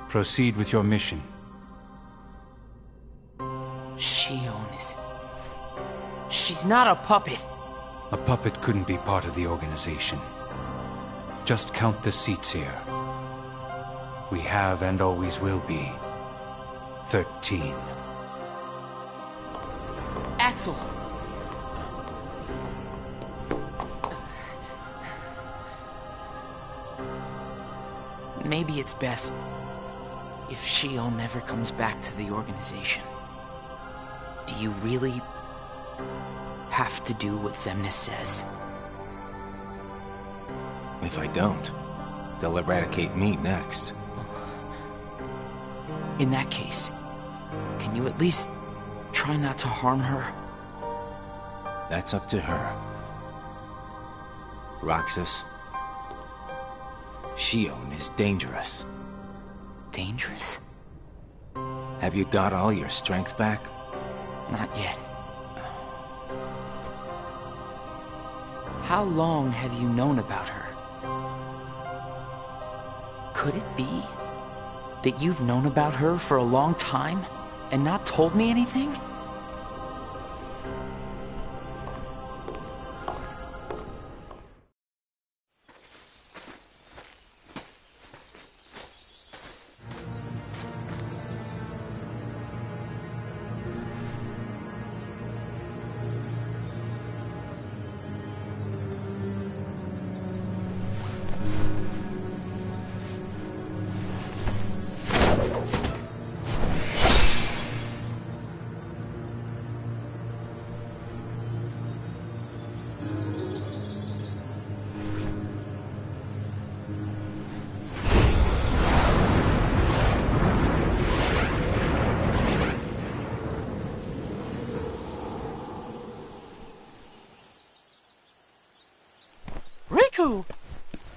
Proceed with your mission. Shion is... She's not a puppet. A puppet couldn't be part of the organization. Just count the seats here. We have and always will be 13. Axel! Maybe it's best if Shion never comes back to the organization. Do you really have to do what Xemnas says? If I don't, they'll eradicate me next. In that case, can you at least try not to harm her? That's up to her. Roxas, Shion is dangerous. Dangerous? Have you got all your strength back? Not yet. How long have you known about her? Could it be that you've known about her for a long time and not told me anything?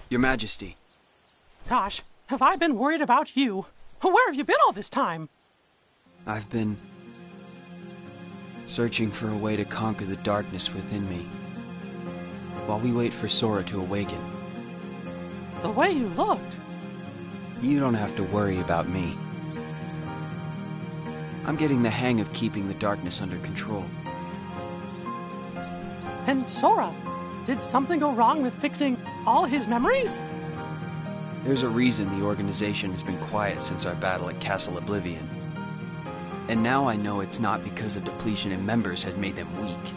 Your Majesty. Gosh, have I been worried about you? Where have you been all this time? I've been searching for a way to conquer the darkness within me, while we wait for Sora to awaken. The way you looked. You don't have to worry about me. I'm getting the hang of keeping the darkness under control. And Sora, did something go wrong with fixing all his memories? There's a reason the organization has been quiet since our battle at Castle Oblivion. And now I know it's not because a depletion in members had made them weak.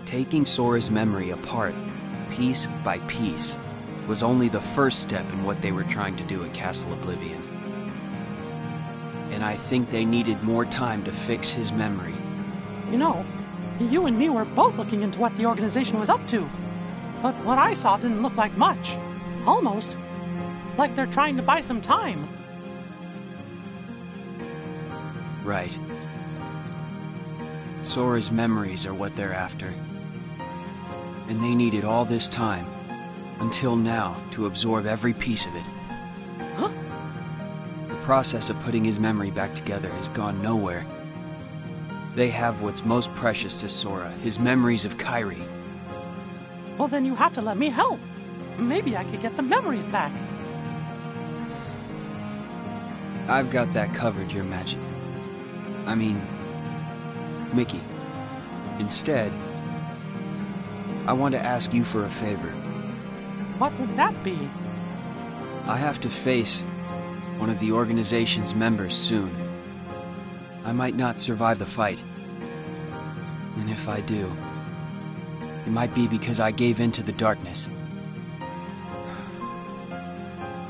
Taking Sora's memory apart, piece by piece, was only the first step in what they were trying to do at Castle Oblivion. And I think they needed more time to fix his memory. You know, you and me were both looking into what the organization was up to. But what I saw didn't look like much. Almost like they're trying to buy some time. Right. Sora's memories are what they're after. And they needed all this time, until now, to absorb every piece of it. Huh? The process of putting his memory back together has gone nowhere. They have what's most precious to Sora, his memories of Kairi. Well, then you have to let me help. Maybe I could get the memories back. I've got that covered, Your Majesty. I mean, Mickey. Instead, I want to ask you for a favor. What would that be? I have to face one of the organization's members soon. I might not survive the fight. And if I do, it might be because I gave in to the darkness.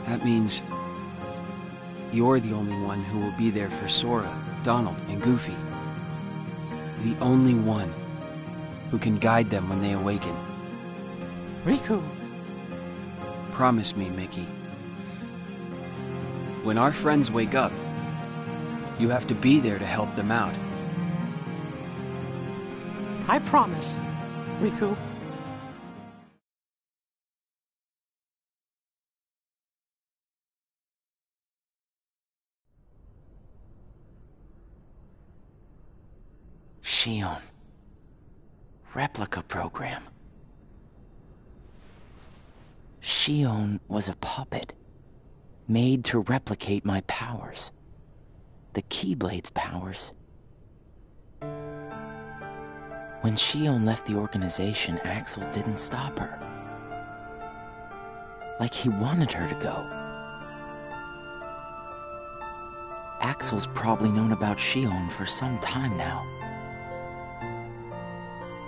That means you're the only one who will be there for Sora, Donald, and Goofy. The only one who can guide them when they awaken. Riku. Promise me, Mickey. When our friends wake up, you have to be there to help them out. I promise, Riku. Shion. Replica program. Shion was a puppet, made to replicate my powers. The Keyblade's powers. When Shion left the organization, Axel didn't stop her. Like he wanted her to go. Axel's probably known about Shion for some time now,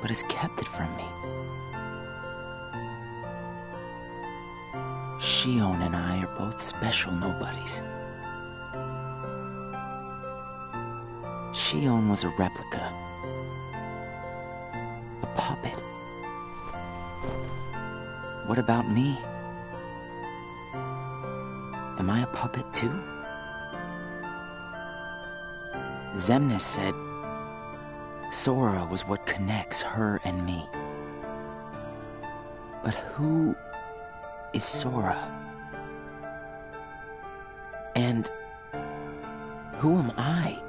but has kept it from me. Shion and I are both special nobodies. Shion was a replica. A puppet. What about me? Am I a puppet too? Xemnas said Sora was what connects her and me. But who is Sora? And who am I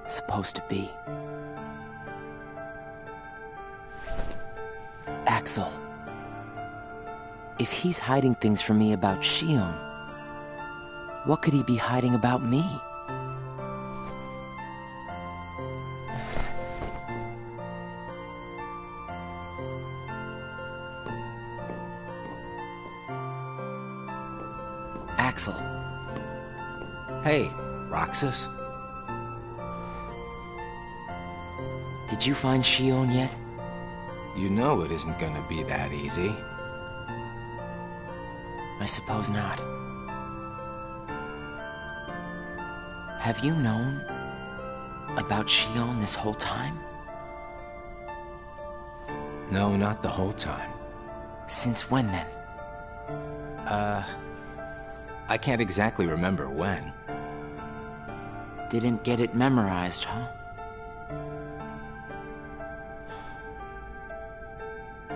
supposed to be? Axel. If he's hiding things from me about Shion, what could he be hiding about me? Axel. Hey, Roxas. Did you find Shion yet? You know it isn't gonna be that easy. I suppose not. Have you known about Shion this whole time? No, not the whole time. Since when then? I can't exactly remember when. Didn't get it memorized, huh?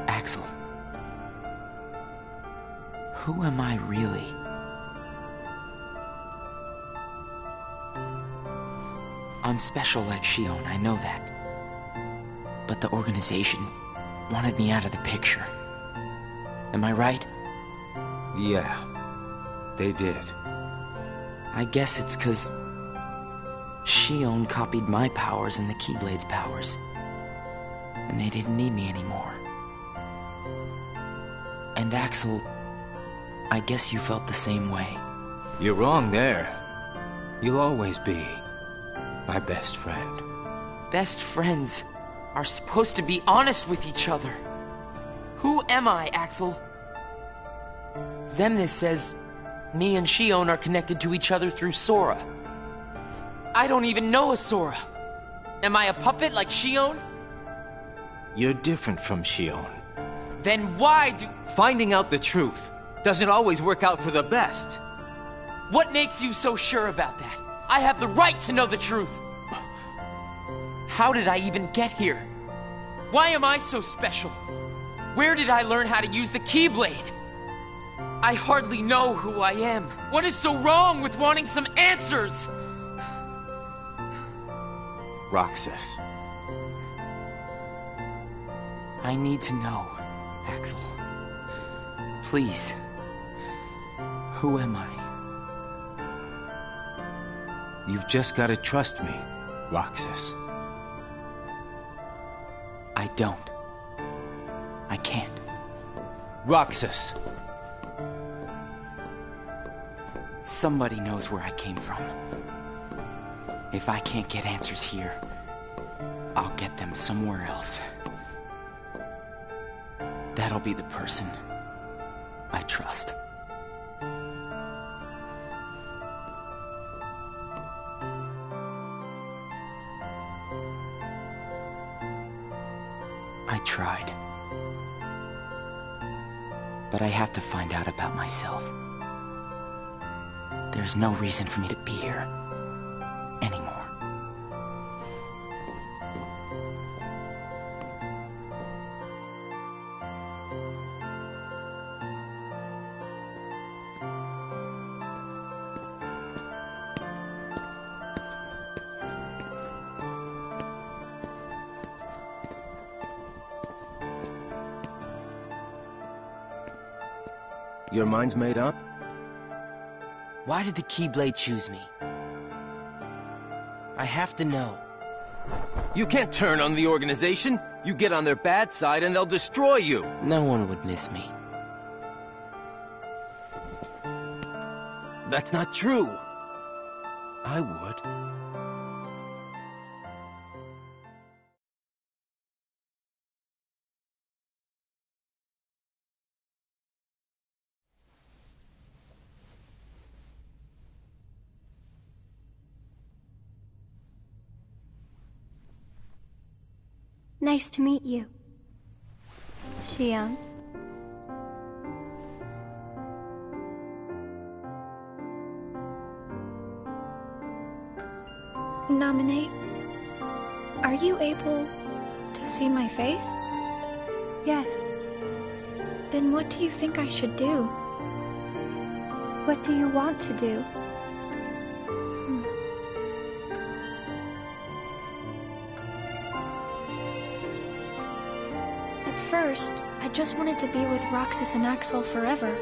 Axel. Who am I really? I'm special like Shion, I know that. But the organization wanted me out of the picture. Am I right? Yeah, they did. I guess it's 'cause Shion copied my powers and the Keyblade's powers. And they didn't need me anymore. And Axel, I guess you felt the same way. You're wrong there. You'll always be my best friend. Best friends are supposed to be honest with each other. Who am I, Axel? Xemnas says me and Shion are connected to each other through Sora. I don't even know a Sora. Am I a puppet like Shion? You're different from Shion. Then why do... Finding out the truth doesn't always work out for the best. What makes you so sure about that? I have the right to know the truth. How did I even get here? Why am I so special? Where did I learn how to use the Keyblade? I hardly know who I am. What is so wrong with wanting some answers? Roxas. I need to know, Axel. Please. Who am I? You've just got to trust me, Roxas. I don't. I can't. Roxas! Somebody knows where I came from. If I can't get answers here, I'll get them somewhere else. That'll be the person I trust. I tried. But I have to find out about myself. There's no reason for me to be here anymore. Your mind's made up? Why did the Keyblade choose me? I have to know. You can't turn on the organization. You get on their bad side and they'll destroy you. No one would miss me. That's not true. I would. Nice to meet you, Shion. Nominate, are you able to see my face? Yes. Then what do you think I should do? What do you want to do? First, I just wanted to be with Roxas and Axel forever.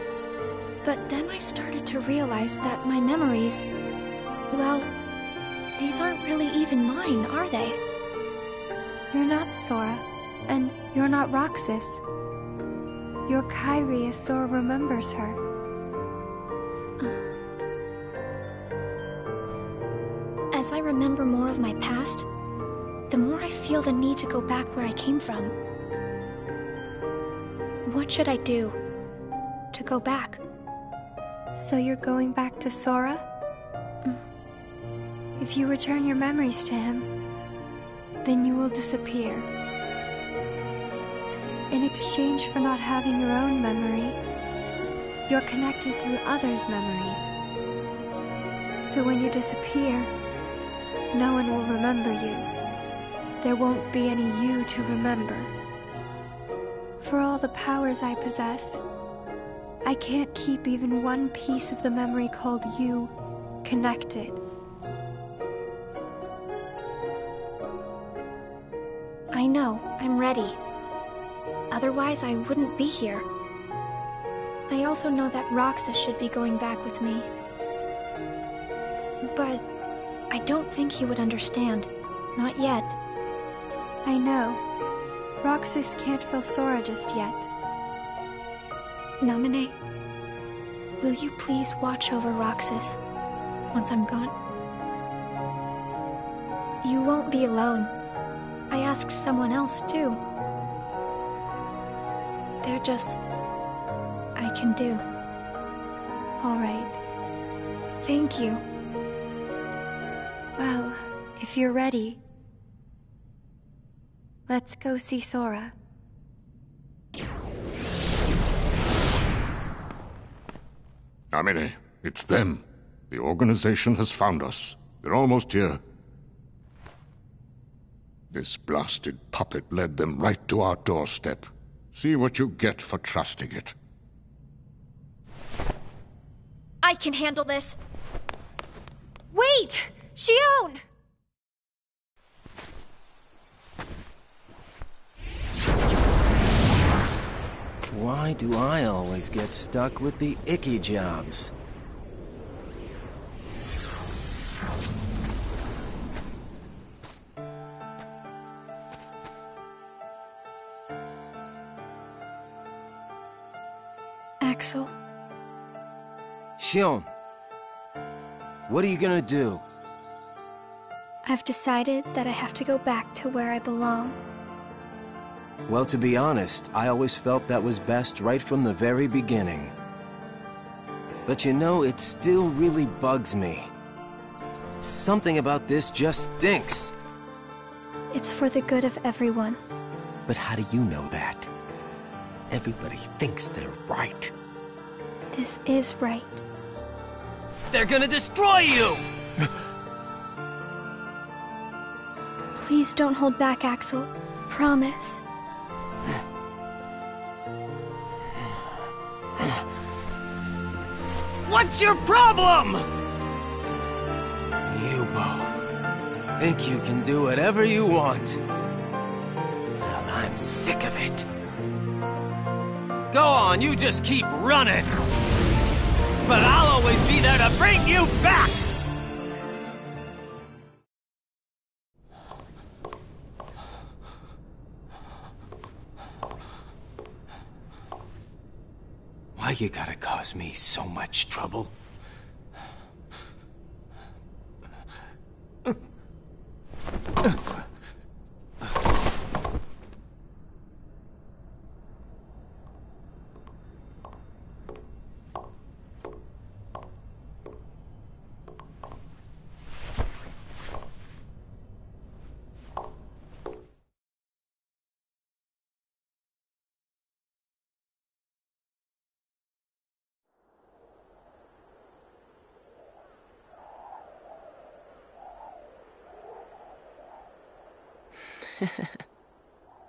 But then I started to realize that my memories, well, these aren't really even mine, are they? You're not Sora, and you're not Roxas. You're Kairi as Sora remembers her. As I remember more of my past, the more I feel the need to go back where I came from. What should I do to go back? So you're going back to Sora? If you return your memories to him, then you will disappear. In exchange for not having your own memory, you're connected through others' memories. So when you disappear, no one will remember you. There won't be any you to remember. For all the powers I possess, I can't keep even one piece of the memory called you connected. I know, I'm ready. Otherwise, I wouldn't be here. I also know that Roxas should be going back with me. But I don't think he would understand. Not yet. I know. Roxas can't feel Sora just yet. Naminé, will you please watch over Roxas once I'm gone? You won't be alone. I asked someone else, too. They're just... I can do. All right. Thank you. Well, if you're ready, let's go see Sora. Naminé, it's them. The organization has found us. They're almost here. This blasted puppet led them right to our doorstep. See what you get for trusting it. I can handle this. Wait! Xion! Why do I always get stuck with the icky jobs? Axel. Xion, what are you gonna do? I've decided that I have to go back to where I belong. Well, to be honest, I always felt that was best right from the very beginning. But you know, it still really bugs me. Something about this just stinks. It's for the good of everyone. But how do you know that? Everybody thinks they're right. This is right. They're gonna destroy you! Please don't hold back, Axel. Promise. What's your problem? You both think you can do whatever you want. Well, I'm sick of it. Go on, you just keep running. But I'll always be there to bring you back! Why you gotta cause me so much trouble?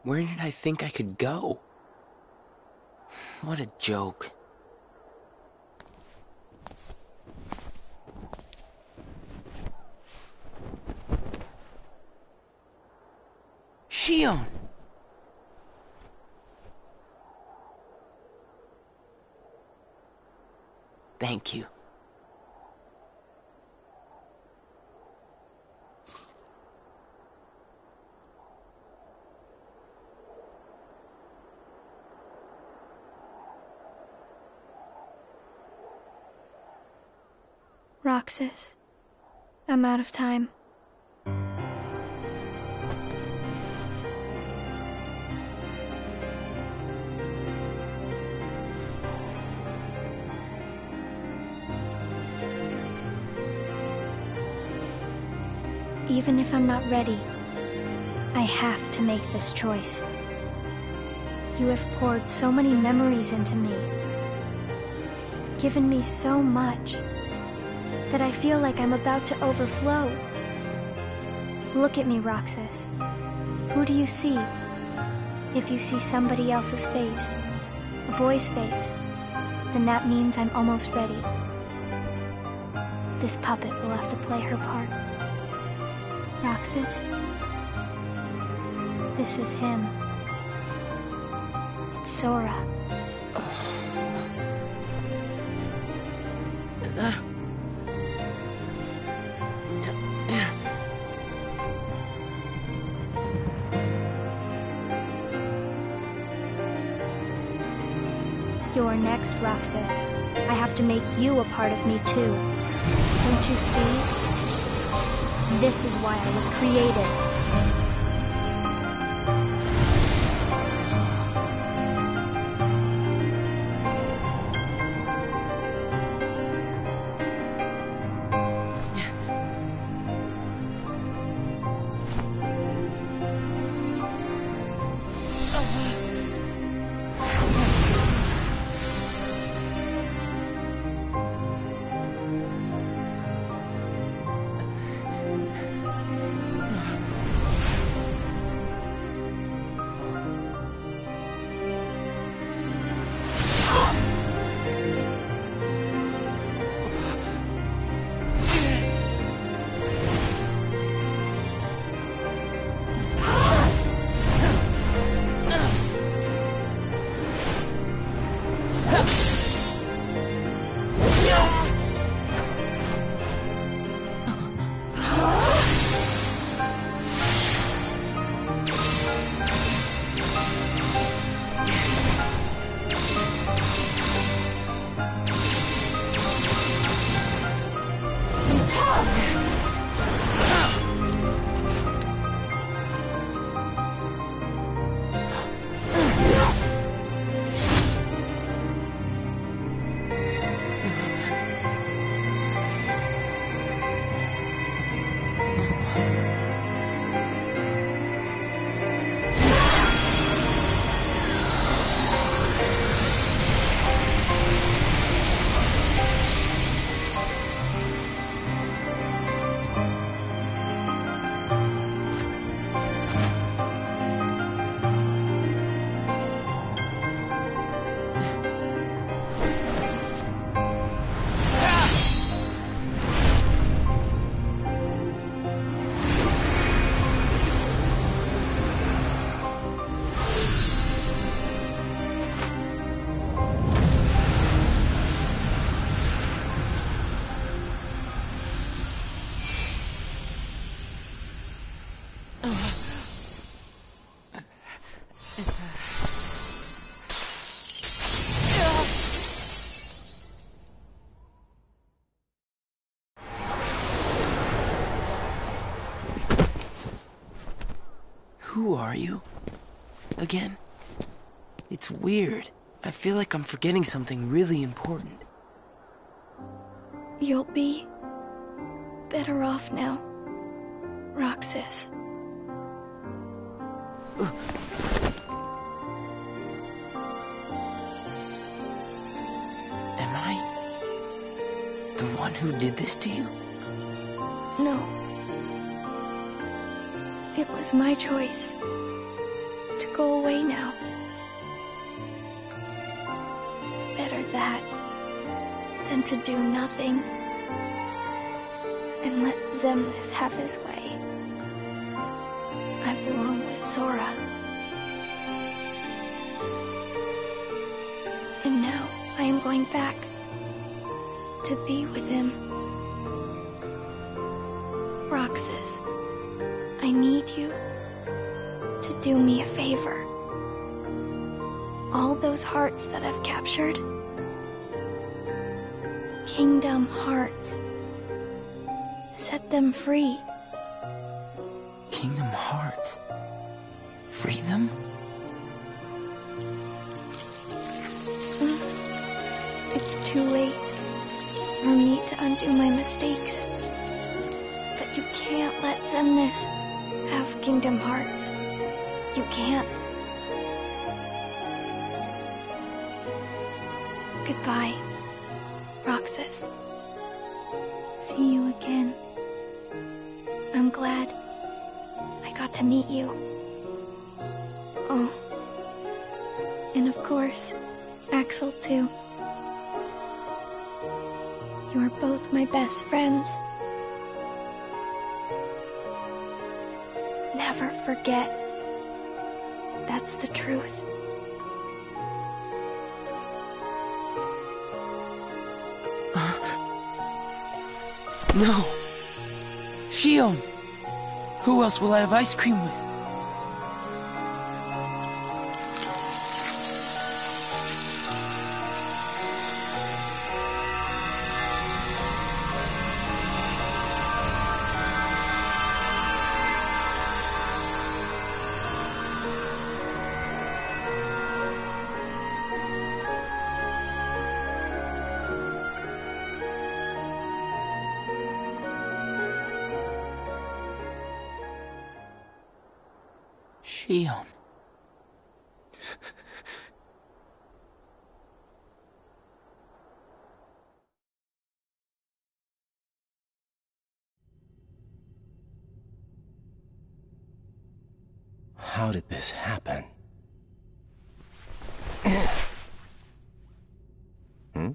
Where did I think I could go? What a joke. Xion! Thank you. Roxas, I'm out of time. Even if I'm not ready, I have to make this choice. You have poured so many memories into me, given me so much, that I feel like I'm about to overflow. Look at me, Roxas. Who do you see? If you see somebody else's face, a boy's face, then that means I'm almost ready. This puppet will have to play her part. Roxas, this is him. It's Sora. You're next, Roxas. I have to make you a part of me, too. Don't you see? This is why I was created. Who are you? Again? It's weird. I feel like I'm forgetting something really important. You'll be better off now, Roxas. Am I the one who did this to you? No. It was my choice to go away now. Better that than to do nothing and let Xemnas have his way. I belong with Sora. And now I am going back to be with him. Roxas, I need you to do me a favor. All those hearts that I've captured, Kingdom Hearts, set them free. Kingdom Hearts? Free them? It's too late for me to undo my mistakes. But you can't let Xemnas have Kingdom Hearts. You can't. Goodbye, Roxas. See you again. I'm glad I got to meet you. Oh, and of course, Axel too. You are both my best friends. Never forget. That's the truth. No. Shion! Who else will I have ice cream with? Shion. How did this happen? Hmm?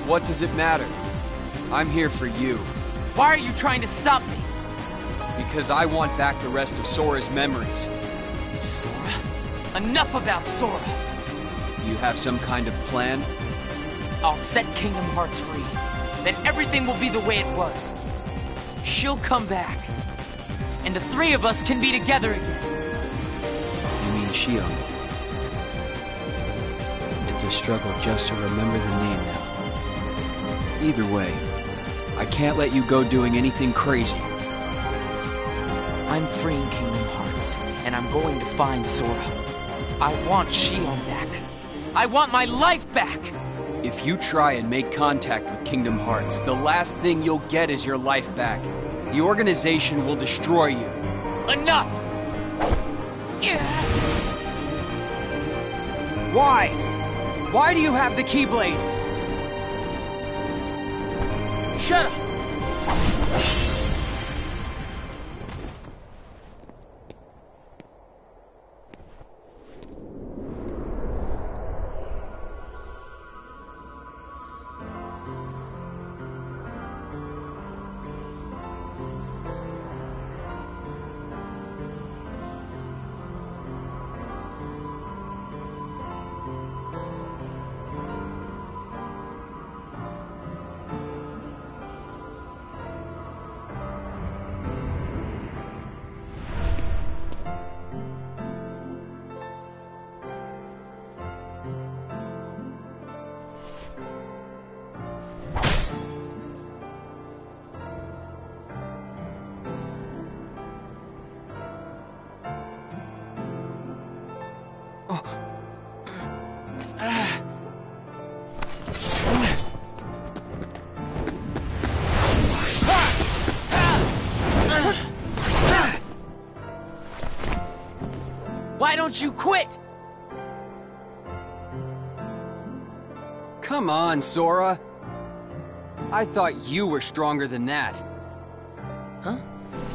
What does it matter? I'm here for you. Why are you trying to stop me? Because I want back the rest of Sora's memories. Sora? Enough about Sora! Do you have some kind of plan? I'll set Kingdom Hearts free. Then everything will be the way it was. She'll come back. And the three of us can be together again. You mean Shion? It's a struggle just to remember the name now. Either way, I can't let you go doing anything crazy. I'm freeing Kingdom Hearts, and I'm going to find Sora. I want Shion back. I want my life back! If you try and make contact with Kingdom Hearts, the last thing you'll get is your life back. The organization will destroy you. Enough! Why? Why do you have the Keyblade? Shut up! Why don't you quit? Come on, Sora. I thought you were stronger than that. Huh?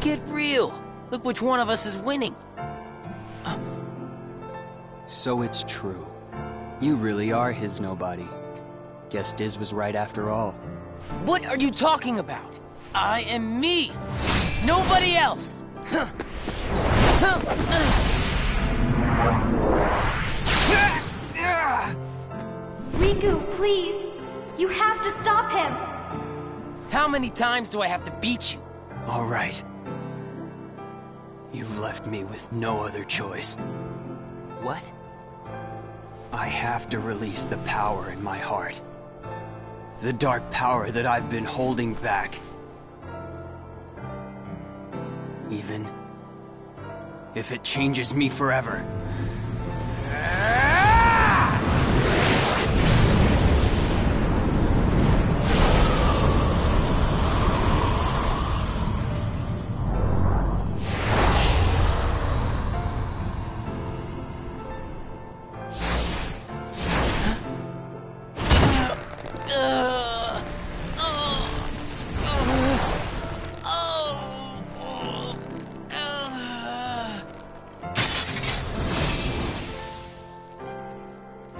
Get real. Look which one of us is winning. So it's true. You really are his nobody. Guess Diz was right after all. What are you talking about? I am me. Nobody else. Riku, please! You have to stop him! How many times do I have to beat you? All right. You've left me with no other choice. What? I have to release the power in my heart. The dark power that I've been holding back. Even if it changes me forever.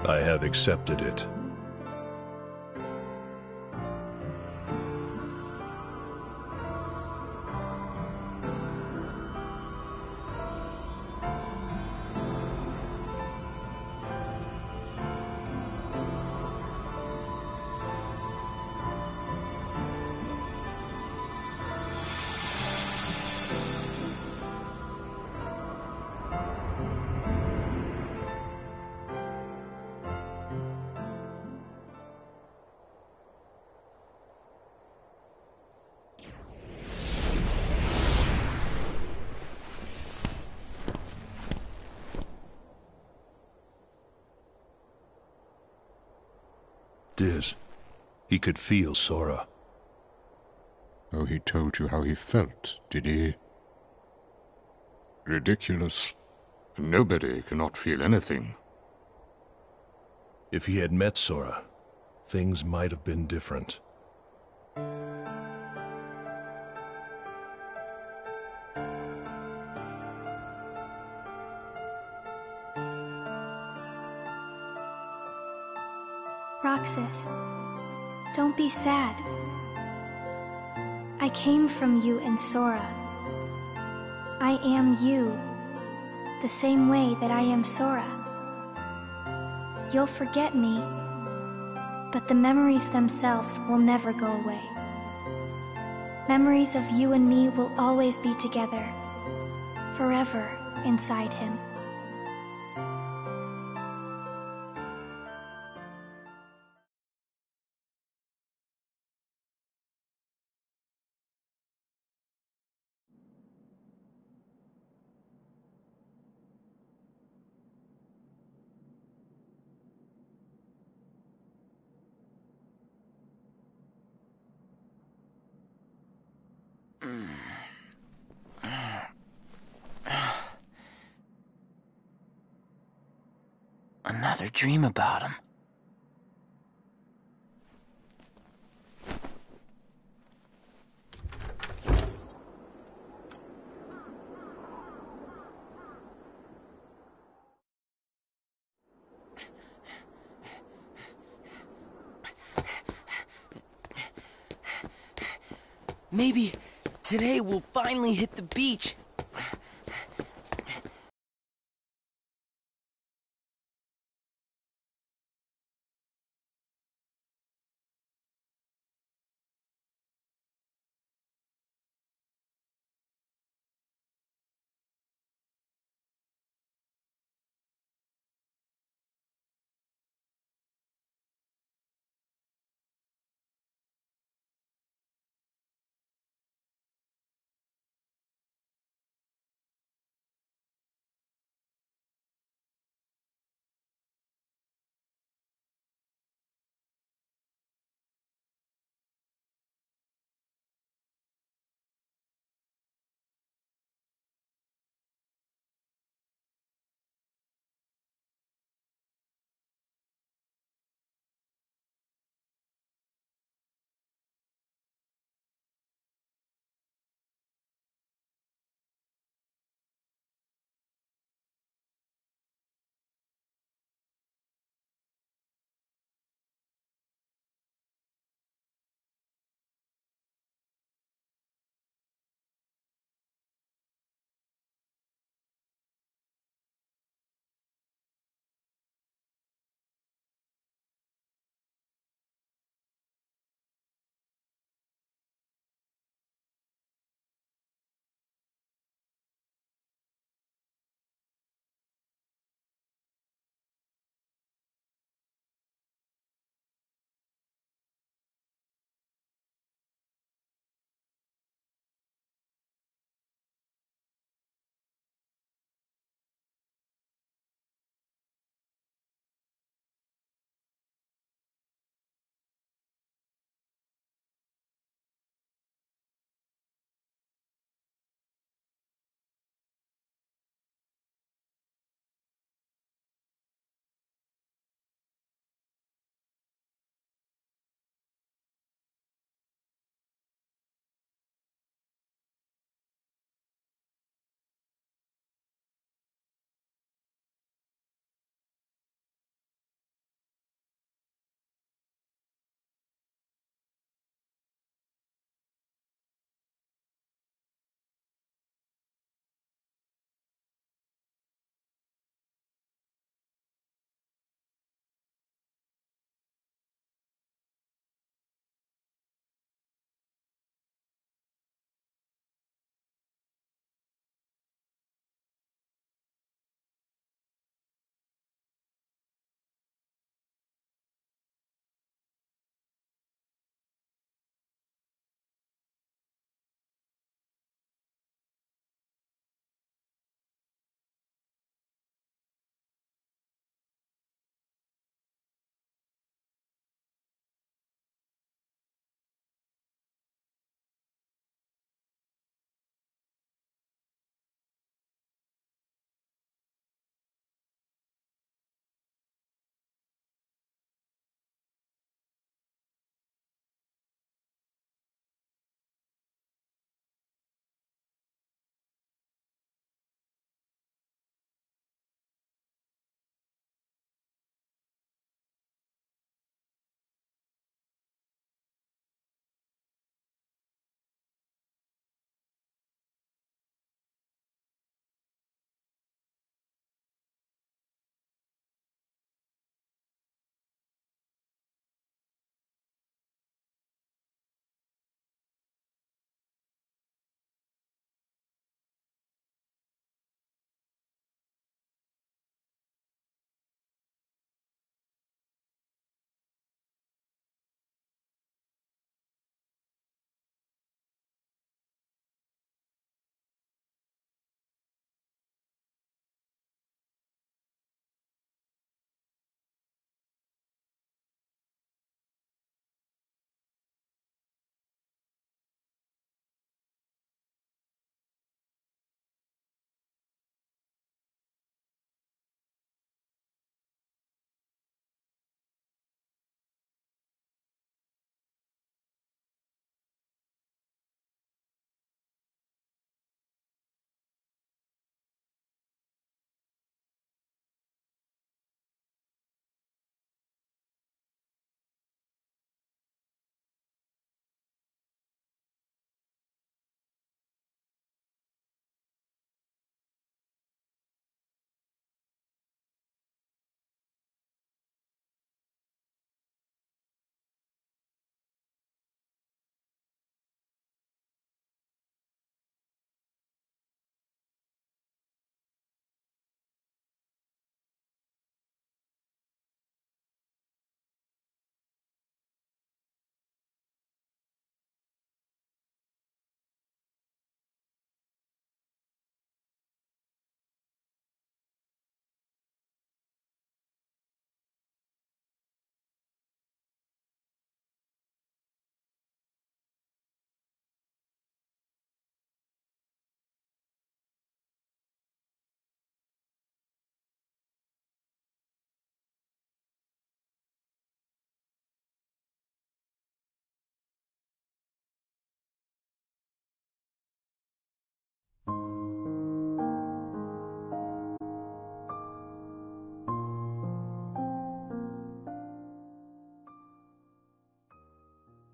I have accepted it. Diz, he could feel Sora. Oh, he told you how he felt, did he? Ridiculous. Nobody cannot feel anything. If he had met Sora, things might have been different. Roxas, don't be sad. I came from you and Sora. I am you, the same way that I am Sora. You'll forget me, but the memories themselves will never go away. Memories of you and me will always be together, forever inside him. Another dream about him. Maybe today we'll finally hit the beach.